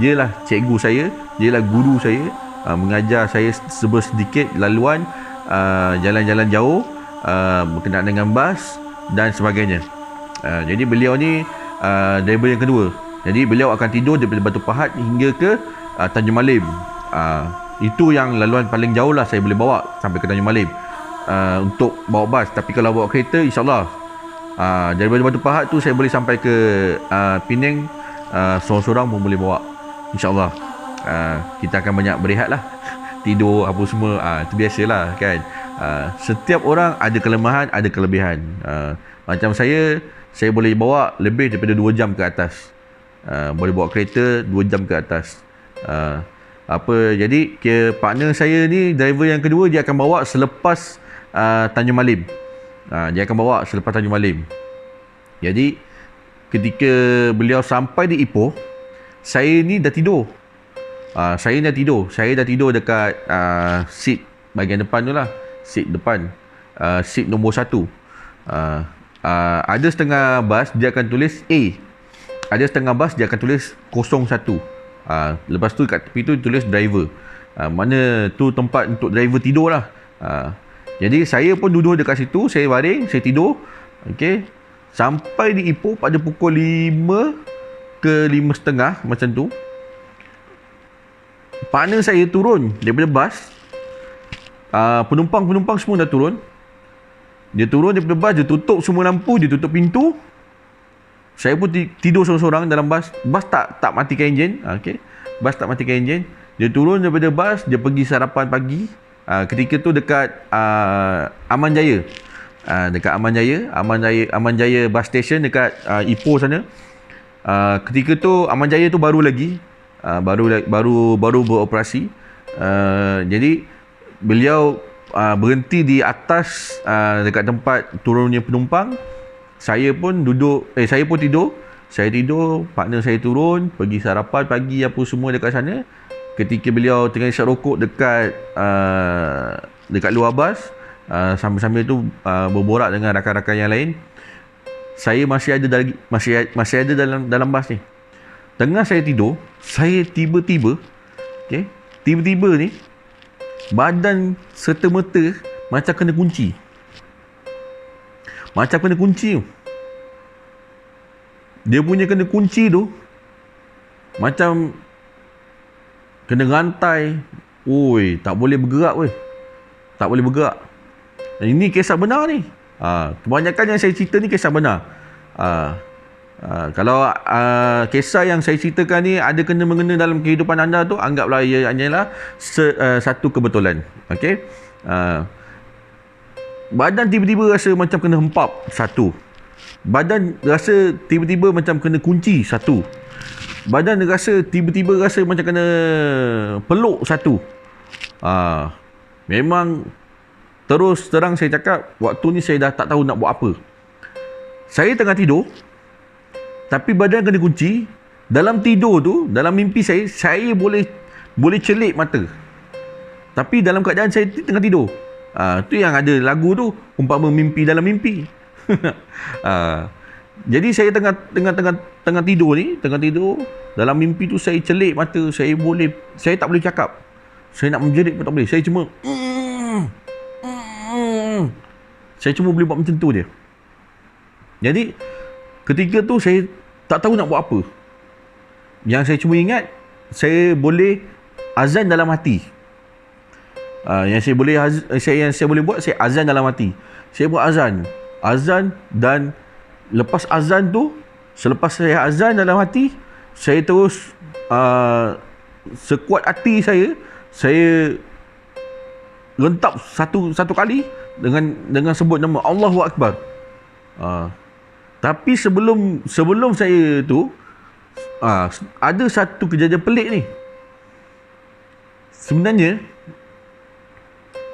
Speaker 2: dia lah cikgu saya, dia lah guru saya, mengajar saya sedikit laluan jalan-jalan jauh berkenaan dengan bas dan sebagainya. Jadi beliau ni driver yang kedua. Jadi beliau akan tidur daripada Batu Pahat hingga ke Tanjung Malim. Itu yang laluan paling jauh lah saya boleh bawa sampai ke Tanjung Malim untuk bawa bas. Tapi kalau bawa kereta, insyaAllah daripada Batu Pahat tu saya boleh sampai ke Penang seorang-seorang pun boleh bawa, insyaAllah. Kita akan banyak berehat lah, tidur apa semua. Itu biasalah kan. Setiap orang ada kelemahan, ada kelebihan. Macam saya boleh bawa lebih daripada 2 jam ke atas. Boleh bawa kereta 2 jam ke atas. Jadi partner saya ni, driver yang kedua, dia akan bawa selepas Tanjung Malim. Dia akan bawa selepas Tanjung Malim. Jadi ketika beliau sampai di Ipoh, saya ni dah tidur. Saya dah tidur dekat seat bahagian depan tu lah, seat depan, seat nombor 1. Ada setengah bas dia akan tulis A, ada setengah bas dia akan tulis 01. Lepas tu kat tepi tu tulis driver. Mana tu tempat untuk driver tidur lah. Jadi saya pun duduk dekat situ, saya baring, saya tidur. Okey. Sampai di Ipoh pada pukul 5 ke 5.30 macam tu. Partner saya turun daripada bas. Penumpang-penumpang semua dah turun. Dia turun daripada bas, dia tutup semua lampu, dia tutup pintu. Saya pun tidur seorang-seorang dalam bas. Bas tak matikan enjin. Okey. Bas tak matikan enjin. Dia turun daripada bas, dia pergi sarapan pagi. Ketika tu dekat Aman Jaya. Dekat Aman Jaya bus station dekat Ipoh sana. Ketika tu Aman Jaya tu baru lagi baru beroperasi. Jadi beliau berhenti di atas dekat tempat turunnya penumpang. Saya pun tidur. Saya tidur, partner saya turun, pergi sarapan pagi apa semua dekat sana. Ketika beliau tengah isap rokok dekat luar bas, sambil-sambil tu berborak dengan rakan-rakan yang lain. Saya masih ada dalam bas ni. Tengah saya tidur, saya tiba-tiba ni badan serta-merta macam kena kunci. Dia punya kena kunci tu macam kena rantai. Oi, tak boleh bergerak weh. Tak boleh bergerak. Dan ini kisah benar ni. Kebanyakan yang saya cerita ni kisah benar. Kalau kisah yang saya ceritakan ni ada kena-mengena dalam kehidupan anda tu, anggaplah ia hanyalah satu kebetulan. Okey. Badan tiba-tiba rasa macam kena hempap, satu. Badan rasa tiba-tiba macam kena kunci, satu. Badan rasa tiba-tiba rasa macam kena peluk, satu. Memang terus terang saya cakap, waktu ni saya dah tak tahu nak buat apa. Saya tengah tidur, tapi badan kena kunci. Dalam tidur tu, dalam mimpi saya boleh celik mata. Tapi dalam keadaan saya tengah tidur. Tu yang ada lagu tu, umpama mimpi dalam mimpi. Jadi saya tengah tidur ni, dalam mimpi tu saya celik mata, saya tak boleh cakap. Saya nak menjerit pun tak boleh. Saya cuma boleh buat macam tu je. Jadi ketika tu saya tak tahu nak buat apa. Yang saya cuma ingat, saya boleh azan dalam hati. Yang saya boleh buat, saya azan dalam hati. Saya buat azan, dan lepas azan tu, selepas saya azan dalam hati, saya terus sekuat hati saya rentap satu kali dengan sebut nama Allahu Akbar. Tapi sebelum saya tu ada satu kejadian pelik ni. Sebenarnya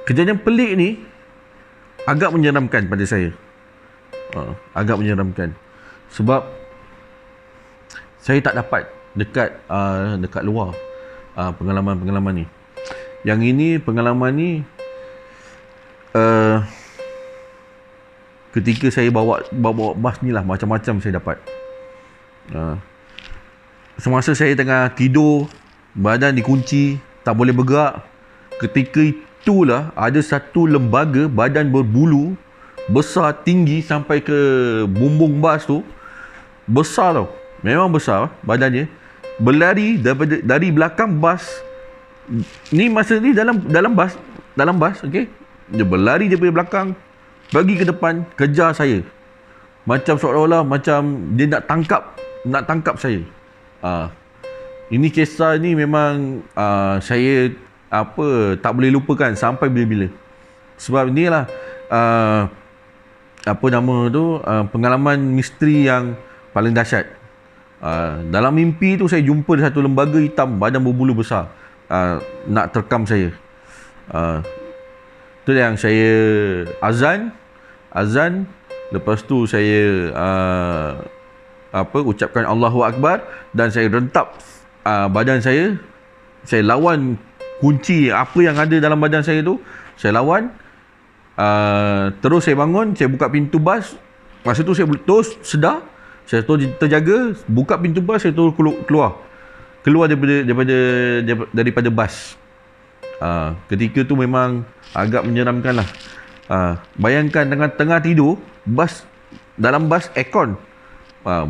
Speaker 2: kejadian pelik ni agak menyeramkan pada saya. Agak menyeramkan. Sebab saya tak dapat dekat luar pengalaman-pengalaman ni. Yang ini pengalaman ni ketika saya bawa bas ni lah, macam-macam saya dapat. Semasa saya tengah tidur, badan dikunci, tak boleh bergerak. Ketika itulah ada satu lembaga badan berbulu, besar, tinggi sampai ke bumbung bas tu. Besar tau. Memang besar badannya. Berlari dari belakang bas. Ni masa ni dalam bas, okey. Dia berlari daripada belakang pergi ke depan, kejar saya. Macam seolah-olah macam dia nak tangkap saya. Ini kisah ni memang saya tak boleh lupakan sampai bila-bila. Sebab inilah pengalaman misteri yang paling dahsyat. Dalam mimpi tu saya jumpa satu lembaga hitam badan berbulu besar nak terkam saya. Tu yang saya azan, lepas tu saya ucapkan Allahu Akbar, dan saya rentap badan saya lawan kunci apa yang ada dalam badan saya tu, saya lawan. Terus saya bangun, saya buka pintu bas. Masa tu saya terus sedar, saya terus terjaga, buka pintu bas, saya terus keluar daripada bas. Ketika tu memang agak menyeramkan lah. Bayangkan tengah tidur, dalam bas aircon,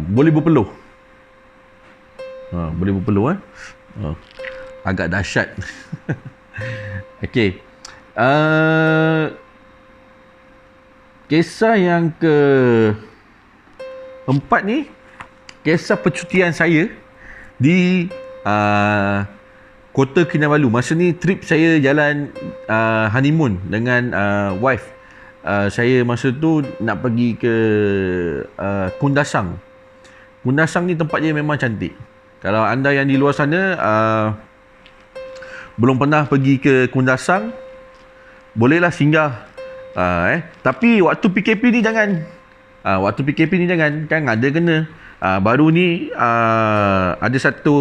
Speaker 2: boleh berpeluh. Boleh berpeluh. Agak dahsyat. Okey. Kisah yang keempat ni, kisah percutian saya di Kota Kinabalu. Masa ni trip saya jalan honeymoon dengan wife. Saya masa tu nak pergi ke Kundasang. Kundasang ni tempat dia memang cantik. Kalau anda yang di luar sana belum pernah pergi ke Kundasang, bolehlah singgah. Tapi waktu PKP ni jangan. Kan ada kena. Baru ni ada satu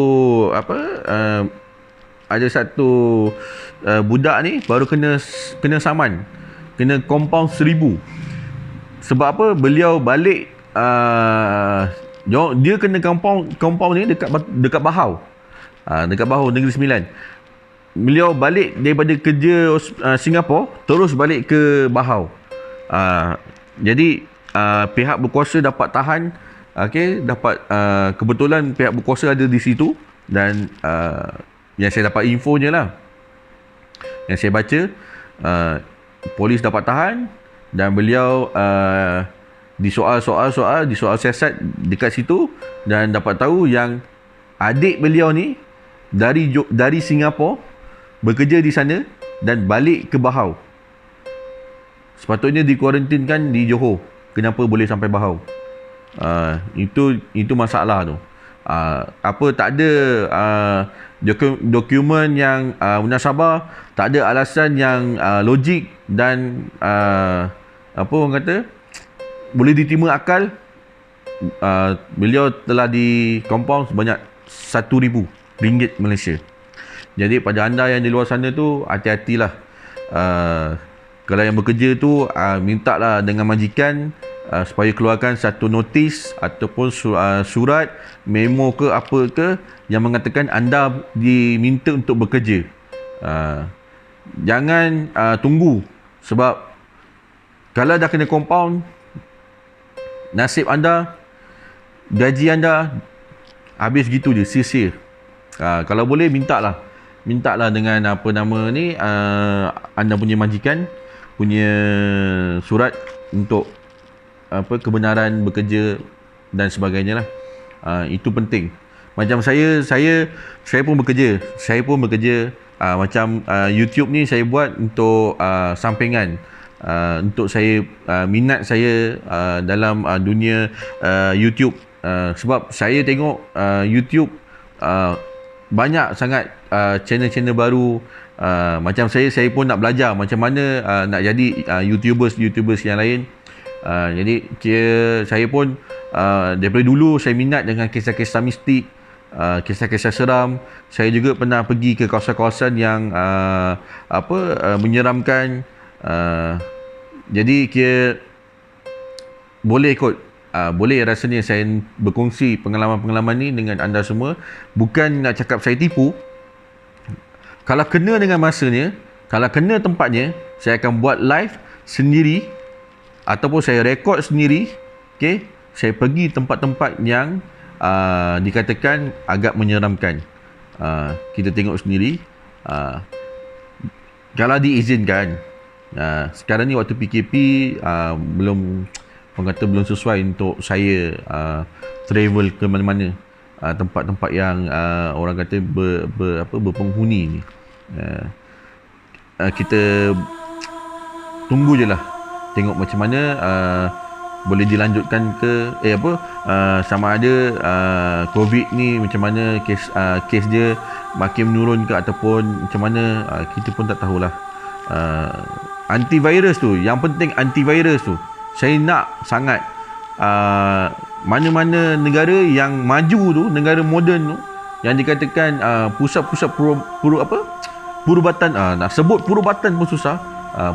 Speaker 2: budak ni baru kena saman. Kena compound 1,000. Sebab apa? Beliau balik dia kena compound ni dekat Bahau. Dekat Bahau Negeri Sembilan. Beliau balik daripada kerja Singapura, terus balik ke Bahau. Jadi pihak berkuasa dapat tahan. Kebetulan pihak berkuasa ada di situ. Dan yang saya dapat infonya lah, yang saya baca, polis dapat tahan. Dan beliau disoal siasat dekat situ. Dan dapat tahu yang adik beliau ni dari Singapura, bekerja di sana dan balik ke Bahau. Sepatutnya dikuarantinkan di Johor. Kenapa boleh sampai Bahau? Itu masalah tu. Tak ada dokumen yang munasabah, tak ada alasan yang logik dan orang kata boleh diterima akal. Beliau telah di compound sebanyak RM1,000 Malaysia. Jadi pada anda yang di luar sana tu, hati-hatilah. Kalau yang bekerja tu, mintalah dengan majikan supaya keluarkan satu notis ataupun surat, memo ke apa ke yang mengatakan anda diminta untuk bekerja. Jangan tunggu, sebab kalau dah kena compound, nasib anda, gaji anda habis gitu je, sia-sia. Kalau boleh mintalah dengan anda punya majikan punya surat untuk kebenaran bekerja dan sebagainya lah. Itu penting. Macam saya pun bekerja. Macam YouTube ni saya buat untuk sampingan, untuk saya minat saya dalam dunia YouTube. Sebab saya tengok YouTube banyak sangat channel-channel baru. Macam saya pun nak belajar macam mana nak jadi YouTubers yang lain. Jadi saya pun daripada dulu saya minat dengan kisah-kisah mistik, kisah-kisah seram. Saya juga pernah pergi ke kawasan-kawasan yang menyeramkan. Jadi boleh rasanya saya berkongsi pengalaman-pengalaman ni dengan anda semua. Bukan nak cakap saya tipu. Kalau kena dengan masanya, kalau kena tempatnya, saya akan buat live sendiri ataupun saya rekod sendiri. Okay? Saya pergi tempat-tempat yang dikatakan agak menyeramkan. Kita tengok sendiri. Kalau diizinkan. Sekarang ni waktu PKP belum sesuai untuk saya travel ke mana-mana, tempat-tempat yang orang kata berpenghuni ni. Kita tunggu je lah, tengok macam mana boleh dilanjutkan ke sama ada COVID ni macam mana kes dia makin menurun ke ataupun macam mana, kita pun tak tahulah. Antivirus tu, yang penting antivirus tu saya nak sangat. Mana-mana negara yang maju tu, negara moden tu, yang dikatakan pusat-pusat perubatan, nak sebut perubatan pun susah.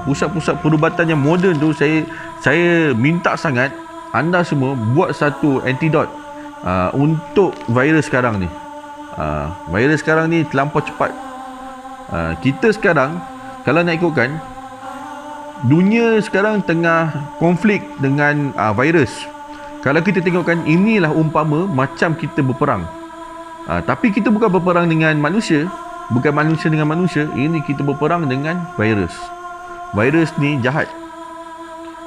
Speaker 2: Pusat-pusat perubatan yang moden tu, saya minta sangat anda semua buat satu antidot untuk virus sekarang ni. Virus sekarang ni terlampau cepat. Kita sekarang kalau nak ikutkan, dunia sekarang tengah konflik dengan virus. Kalau kita tengokkan, inilah umpama macam kita berperang. Tapi kita bukan berperang dengan manusia, bukan manusia dengan manusia. Ini kita berperang dengan virus. Virus ni jahat.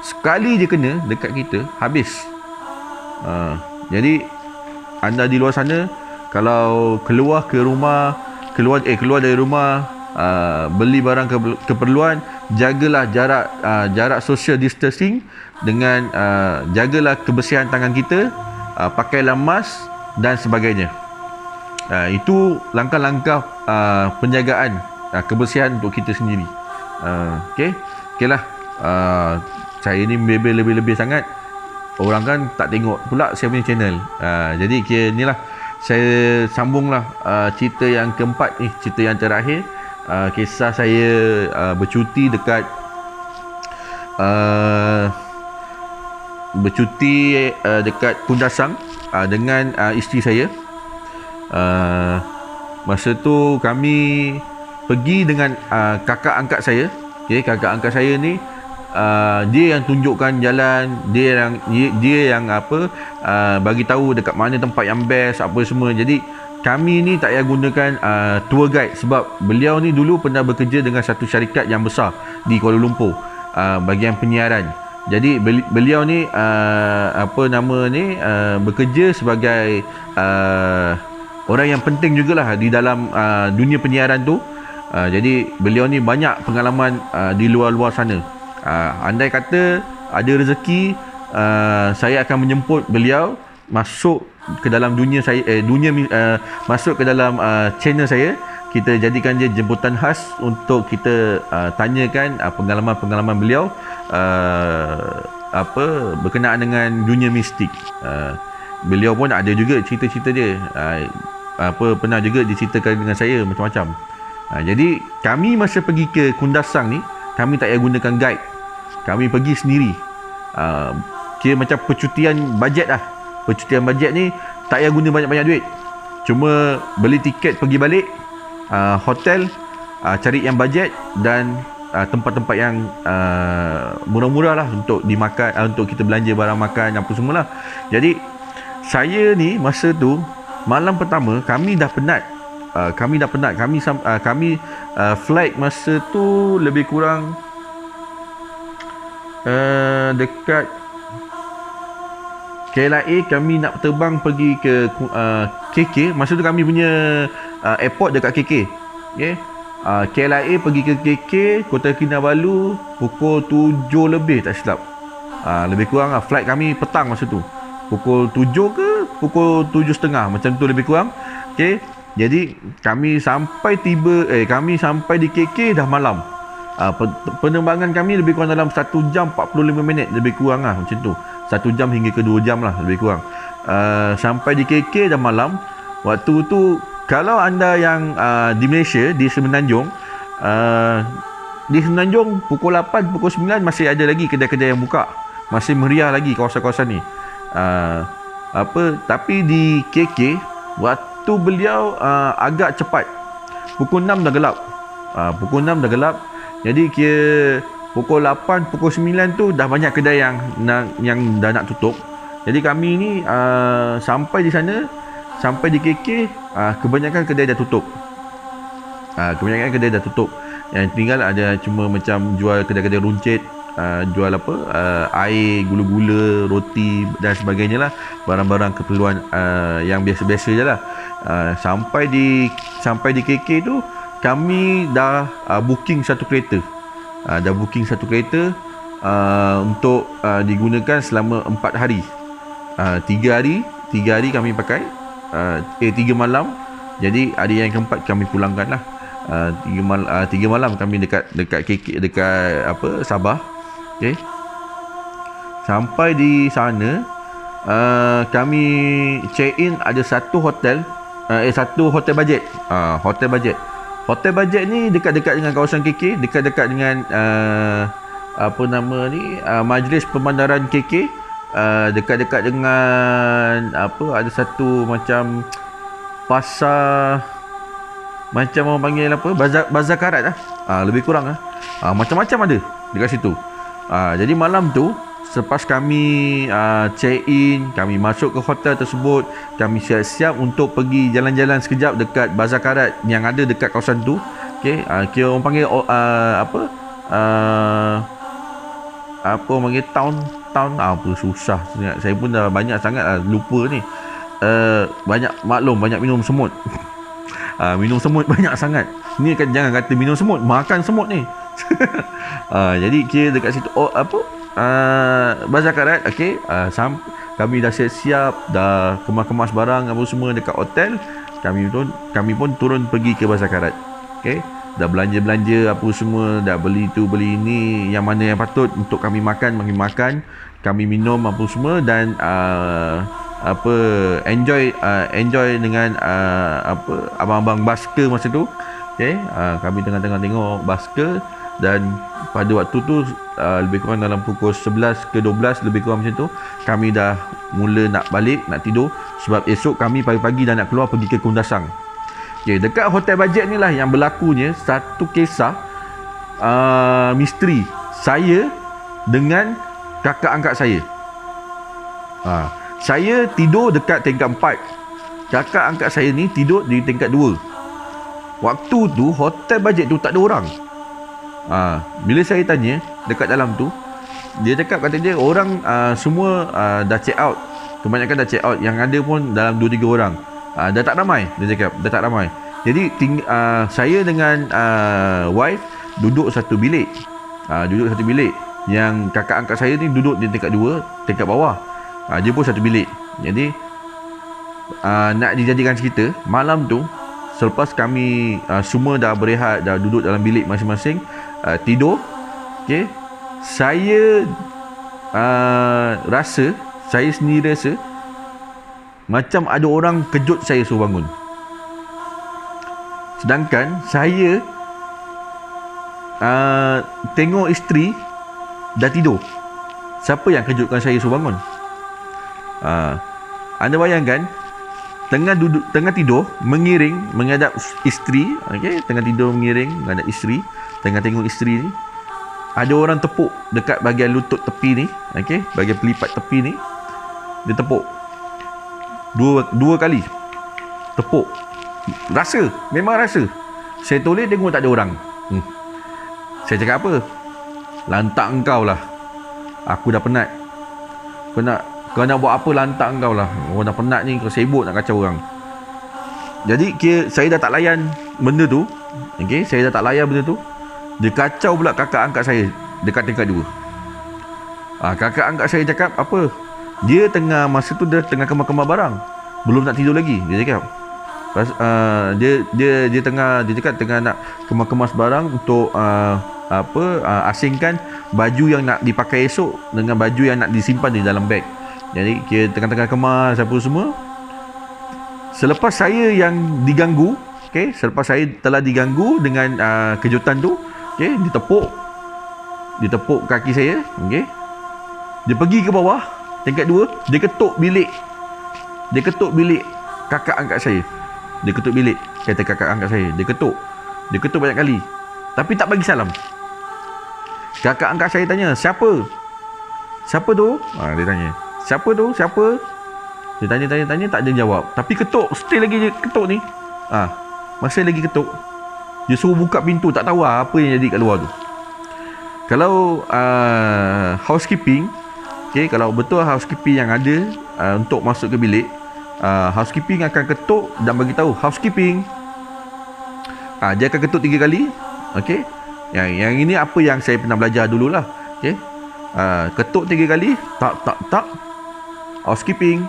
Speaker 2: Sekali dia kena dekat kita, habis. Jadi anda di luar sana, kalau keluar ke rumah, keluar dari rumah, beli barang keperluan, jagalah jarak social distancing, dengan jagalah kebersihan tangan kita, pakailah mask dan sebagainya. Itu langkah-langkah penjagaan kebersihan untuk kita sendiri. Okeylah. Saya ni bebel lebih-lebih sangat. Orang kan tak tengok pula saya punya channel. Jadi inilah, saya sambunglah cerita yang keempat ni, cerita yang terakhir. Kisah saya bercuti dekat Kundasang dengan isteri saya. Masa tu kami pergi dengan kakak angkat saya. Kakak angkat saya ni, dia yang tunjukkan jalan, dia yang bagi tahu dekat mana tempat yang best apa semua. Jadi kami ni tak payah gunakan tour guide, sebab beliau ni dulu pernah bekerja dengan satu syarikat yang besar di Kuala Lumpur, bahagian penyiaran. Jadi beliau ni bekerja sebagai orang yang penting jugalah di dalam dunia penyiaran tu. Jadi beliau ni banyak pengalaman di luar sana. Andai kata ada rezeki, saya akan menjemput beliau masuk ke dalam dunia saya, masuk ke dalam channel saya. Kita jadikan dia jemputan khas untuk kita tanyakan pengalaman-pengalaman beliau berkenaan dengan dunia mistik. Beliau pun ada juga cerita-cerita dia, pernah juga diceritakan dengan saya macam-macam. Jadi kami masa pergi ke Kundasang ni, kami tak payah gunakan guide. Kami pergi sendiri. Kira macam percutian bajet lah. Percutian bajet ni tak payah guna banyak-banyak duit. Cuma beli tiket pergi balik, hotel, cari yang bajet, dan tempat-tempat yang murah-murah lah untuk dimakan, untuk kita belanja barang makan apa semualah. Jadi saya ni masa tu malam pertama kami dah penat. Kami flight masa tu lebih kurang dekat KLIA. Kami nak terbang pergi ke KK. Masa tu kami punya airport dekat KK. KLIA pergi ke KK, Kota Kinabalu, pukul 7 lebih tak silap. Lebih kurang lah. Flight kami petang masa tu, pukul 7 ke pukul 7.30 macam tu lebih kurang. Jadi kami sampai di KK dah malam. Penerbangan kami lebih kurang dalam 1 jam 45 minit lebih kurang lah, macam tu. 1 jam hingga ke 2 jam lah lebih kurang. Sampai di KK dah malam. Waktu tu kalau anda yang di Malaysia, di Semenanjung, pukul 8, pukul 9 masih ada lagi kedai-kedai yang buka. Masih meriah lagi kawasan-kawasan ni. Tapi di KK waktu beliau agak cepat. Pukul 6 dah gelap. Jadi kira pukul 8, pukul 9 tu dah banyak kedai yang dah nak tutup. Jadi kami ni sampai di sana, sampai di KK, kebanyakan kedai dah tutup. Yang tinggal ada cuma macam jual kedai-kedai runcit, jual air, gula-gula, roti dan sebagainya lah. Barang-barang keperluan yang biasa-biasa je lah. Sampai di KK tu kami dah booking satu kereta. Untuk digunakan selama 4 hari. 3 hari kami pakai, 3 malam. Jadi hari yang keempat kami pulangkan lah. 3 malam kami dekat KK, dekat Sabah. Sampai di sana, kami check in ada satu hotel bajet. Hotel bajet. Hotel bajet ni dekat-dekat dengan kawasan KK, dekat-dekat dengan apa nama ni, Majlis Pemandaran KK, dekat-dekat dengan apa, ada satu macam pasar, macam orang panggil apa, bazar karat lah, lebih kurang lah. Macam-macam ada dekat situ. Jadi malam tu selepas kami check in, kami masuk ke hotel tersebut, kami siap-siap untuk pergi jalan-jalan sekejap dekat bazar karat yang ada dekat kawasan tu. Okey, kira orang panggil apa orang panggil town apa, susah sangat. Saya pun dah banyak sangat lupa ni. Banyak maklum, banyak minum semut. Minum semut banyak sangat. Ni kan jangan kata minum semut, makan semut ni. Jadi kira dekat situ bazar karat. Okey, kami dah siap-siap, dah kemas-kemas barang apa semua dekat hotel. Kami pun turun pergi ke bazar karat. Okey, dah belanja-belanja apa semua, dah beli tu beli ini, yang mana yang patut untuk kami makan, kami minum apa semua, dan enjoy dengan abang-abang basker masa tu. Okey, kami tengah-tengah tengok basker, dan pada waktu tu lebih kurang dalam pukul 11 ke 12 lebih kurang macam tu, kami dah mula nak balik, nak tidur, sebab esok kami pagi-pagi dah nak keluar pergi ke Kundasang. Okey, dekat hotel bajet ni lah yang berlakunya satu kisah misteri saya dengan kakak angkat saya. Saya tidur dekat tingkat 4. Kakak angkat saya ni tidur di tingkat 2. Waktu tu hotel bajet tu tak ada orang. Bila saya tanya dekat dalam tu, dia cakap, kata dia orang semua dah check out. Kebanyakan dah check out. Yang ada pun dalam 2-3 orang. Dah tak ramai. Dia cakap dah tak ramai. Jadi saya dengan wife duduk satu bilik. Yang kakak angkat saya ni duduk di tingkat 2, tingkat bawah. Dia pun satu bilik. Jadi nak dijadikan cerita, malam tu selepas kami semua dah berehat, dah duduk dalam bilik masing-masing, tidur, okey, saya saya sendiri rasa macam ada orang kejut saya suruh bangun. Sedangkan saya tengok isteri dah tidur. Siapa yang kejutkan saya suruh bangun? Anda bayangkan, tengah tidur mengiring menghadap isteri. Okey, tengah tidur mengiring menghadap isteri, tengah tengok isteri ni, ada orang tepuk dekat bahagian lutut tepi ni. Okey, bahagian pelipat tepi ni, dia tepuk dua kali. Tepuk. Memang rasa. Saya toleh tengok tak ada orang. Saya cakap apa? Lantak engkau lah. Aku dah penat. Kau nak buat apa, lantak engkau lah. Orang dah penat ni, kau sibuk nak kacau orang. Jadi saya dah tak layan benda tu. Okey, saya dah tak layan benda tu. Dia kacau pula kakak angkat saya dekat tingkat 2. Kakak angkat saya cakap apa? Dia masa tu dia tengah kemas-kemas barang. Belum nak tidur lagi, dia cakap. Dia tengah nak kemas-kemas barang untuk asingkan baju yang nak dipakai esok dengan baju yang nak disimpan di dalam beg. Jadi tengah-tengah kemas apa semua. Selepas saya yang diganggu, okey, selepas saya telah diganggu dengan kejutan tu, okey, ditepuk kaki saya, okey. Dia pergi ke bawah tingkat 2, dia ketuk bilik kakak angkat saya. Dia ketuk bilik kereta kakak angkat saya. Dia ketuk banyak kali, tapi tak bagi salam. Kakak angkat saya tanya, siapa tu? Dia tanya, siapa tu? Dia tanya, tak ada jawab. Tapi ketuk, still lagi dia ketuk ni. Masih lagi ketuk. Dia suruh buka pintu, tak tahu apa yang jadi kat luar tu. Kalau housekeeping, okay, kalau betul housekeeping yang ada untuk masuk ke bilik, housekeeping akan ketuk dan bagi tahu housekeeping. Dia akan ketuk 3 kali. Okey. Yang ini apa yang saya pernah belajar dululah. Okey. Ketuk 3 kali, tak. Housekeeping.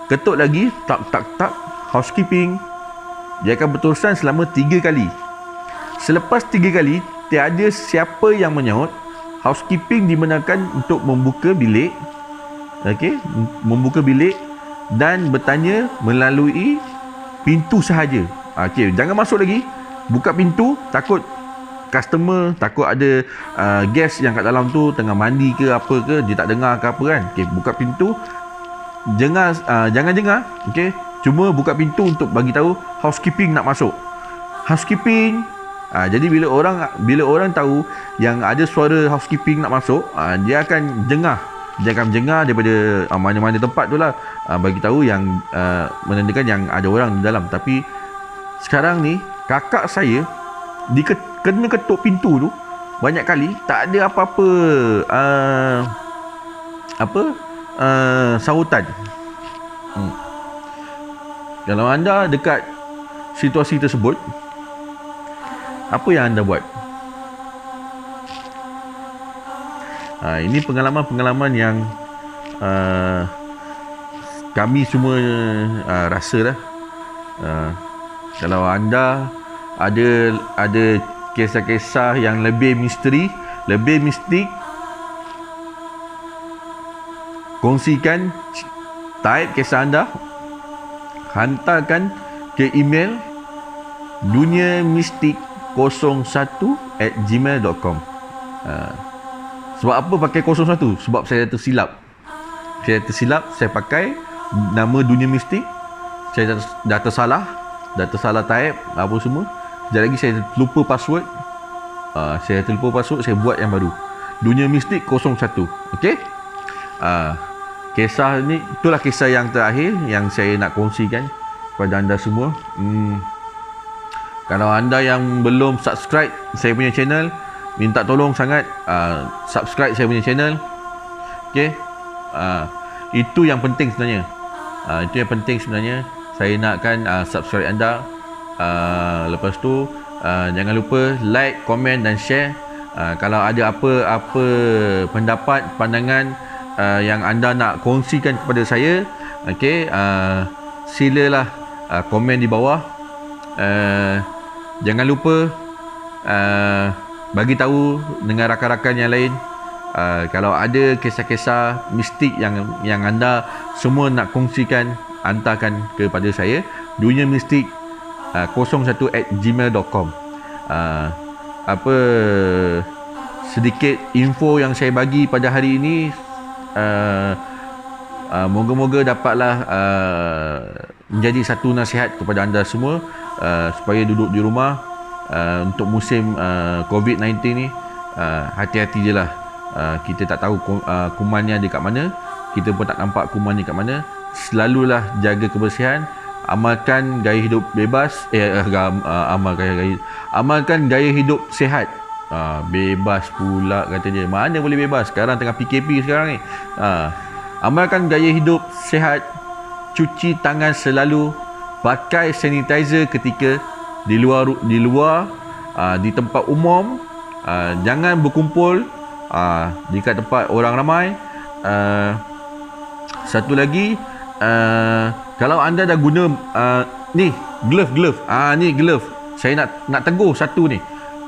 Speaker 2: Ketuk lagi, tak. Housekeeping. Dia akan berterusan selama 3 kali. Selepas 3 kali, tiada siapa yang menyaut. Housekeeping dibenarkan untuk membuka bilik. Okey, membuka bilik dan bertanya melalui pintu sahaja. Okey, jangan masuk lagi. Buka pintu, takut customer, takut ada guest yang kat dalam tu tengah mandi ke apa ke, dia tak dengar ke apa kan. Okey, buka pintu. Jangan dengar. Okey, cuma buka pintu untuk bagi tahu housekeeping nak masuk. Housekeeping. Jadi bila orang tahu yang ada suara housekeeping nak masuk, dia akan jengah. Dia akan jengah daripada mana-mana tempat tu lah, bagi tahu yang menandakan yang ada orang di dalam. Tapi sekarang ni kakak saya kena ketuk pintu tu banyak kali, tak ada apa-apa sahutan. Kalau anda dekat situasi tersebut, apa yang anda buat? Ini pengalaman-pengalaman yang kami semua rasa lah. Kalau anda ada kisah-kisah yang lebih misteri, lebih mistik, kongsikan, type kisah anda, hantarkan ke email duniamistik01@gmail.com. Sebab apa pakai 01? Sebab saya tersilap. Saya pakai nama Dunia Mistik. Saya dah tersalah type apa semua. Sekejap lagi saya lupa password. Saya buat yang baru. Dunia Mistik 01. Okey? Kisah ni, itulah kisah yang terakhir yang saya nak kongsikan kepada anda semua. Kalau anda yang belum subscribe saya punya channel, minta tolong sangat subscribe saya punya channel. Okey? Itu yang penting sebenarnya. Saya nakkan subscribe anda. Lepas tu jangan lupa like, komen dan share. Kalau ada apa-apa pendapat, pandangan yang anda nak kongsikan kepada saya, okey, silalah komen di bawah. Jangan lupa bagi tahu dengan rakan-rakan yang lain. Kalau ada kisah-kisah mistik yang anda semua nak kongsikan, hantarkan kepada saya duniamistik01@gmail.com. Sedikit info yang saya bagi pada hari ini, moga-moga dapatlah menjadi satu nasihat kepada anda semua, supaya duduk di rumah untuk musim COVID-19 ni, hati-hati je lah. Kita tak tahu kumannya ada kat mana, kita pun tak nampak kumannya kat mana. Selalulah jaga kebersihan, amalkan gaya hidup bebas, amalkan gaya hidup sihat. Bebas pula katanya, mana boleh bebas, sekarang tengah PKP sekarang ni. Amalkan gaya hidup sihat, cuci tangan selalu, pakai sanitizer ketika di luar di tempat umum, jangan berkumpul di tempat orang ramai. Satu lagi, kalau anda dah guna ni glove, ni glove, saya nak tegur satu ni.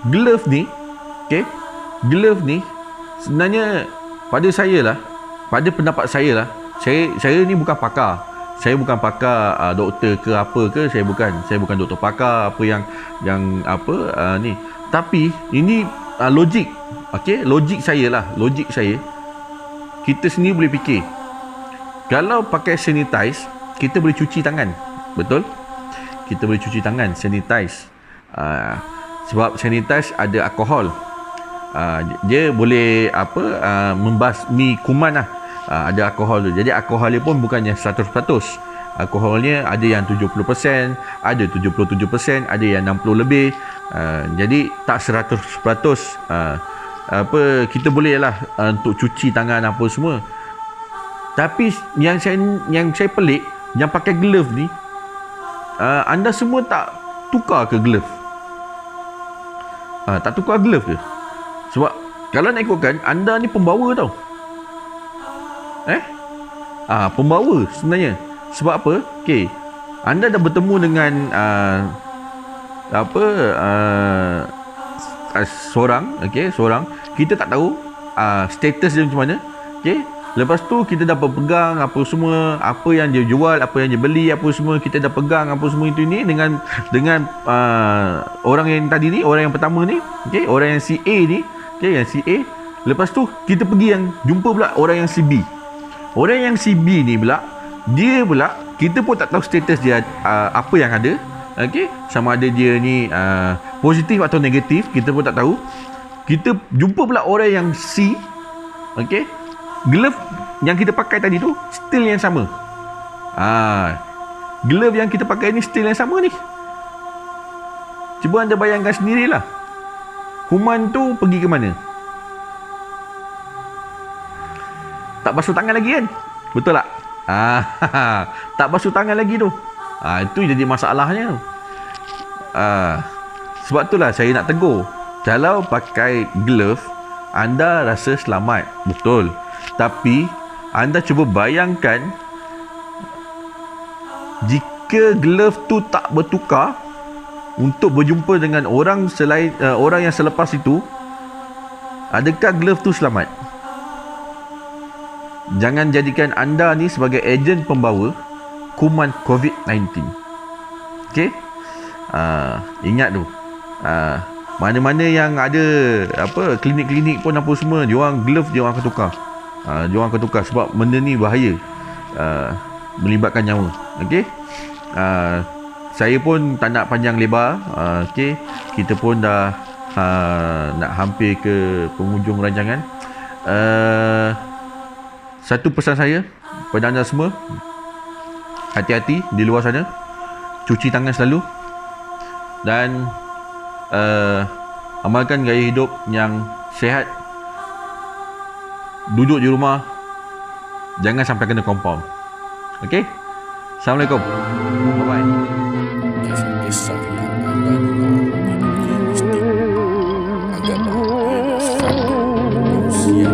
Speaker 2: Glove ni, okey, glove ni sebenarnya pada pendapat saya lah, saya ni bukan pakar. Saya bukan pakar doktor ke apa ke, saya bukan doktor pakar apa yang ni. Tapi ini logik. Okey, logik saya. Kita sendiri boleh fikir. Kalau pakai sanitize, kita boleh cuci tangan. Betul? Kita boleh cuci tangan, sanitize. Sebab sanitize ada alkohol. Dia boleh membasmi kuman lah. Ada alkohol tu. Jadi alkohol dia pun bukannya 100%. Alkoholnya ada yang 70%, ada 77%, ada yang 60 lebih. Jadi tak 100%. Kita boleh lah untuk cuci tangan apa semua. Tapi yang saya pelik, yang pakai glove ni, anda semua tak tukar ke glove? Tak tukar glove ke? Sebab kalau nak ikutkan, anda ni pembawa tau. Pembawa sebenarnya. Sebab apa? Okey, anda dah bertemu dengan seorang, kita tak tahu status dia macam mana. Okey, Lepas tu kita dapat pegang apa semua, apa yang dia jual, apa yang dia beli, apa semua kita dah pegang apa semua itu ni dengan orang yang tadi ni, orang yang pertama ni, okey, orang yang si A ni, okey, yang si A. Lepas tu kita pergi yang jumpa pula orang yang si B. Orang yang si B ni pula, dia pula kita pun tak tahu status dia apa yang ada. Okey, sama ada dia ni positif atau negatif, kita pun tak tahu. Kita jumpa pula orang yang C. Okey, glove yang kita pakai tadi tu still yang sama. Glove yang kita pakai ni still yang sama ni. Cuba anda bayangkan sendirilah. Kuman tu pergi ke mana? Tak basuh tangan lagi kan? Betul tak? Tak basuh tangan lagi tu. Itu jadi masalahnya. Sebab itulah saya nak tegur. Kalau pakai glove, anda rasa selamat. Betul. Tapi anda cuba bayangkan, jika glove tu tak bertukar untuk berjumpa dengan orang selain orang yang selepas itu, adakah glove tu selamat? Jangan jadikan anda ni sebagai ejen pembawa kuman COVID-19. Okey? Ingat tu. Mana-mana yang ada klinik-klinik pun apa semua, diorang glove diorang akan tukar. Diorang akan tukar sebab benda ni bahaya, melibatkan nyawa. Okey, saya pun tak nak panjang lebar. Okey, kita pun dah nak hampir ke penghujung rancangan. Satu pesan saya pada anda semua, hati-hati di luar sana, cuci tangan selalu, dan amalkan gaya hidup yang sihat. Duduk di rumah, jangan sampai kena compound. Okey? Assalamualaikum. Bye-bye.
Speaker 1: Kisah-kisah yang anda dengar di dunia mistik agaklah ia satu manusia.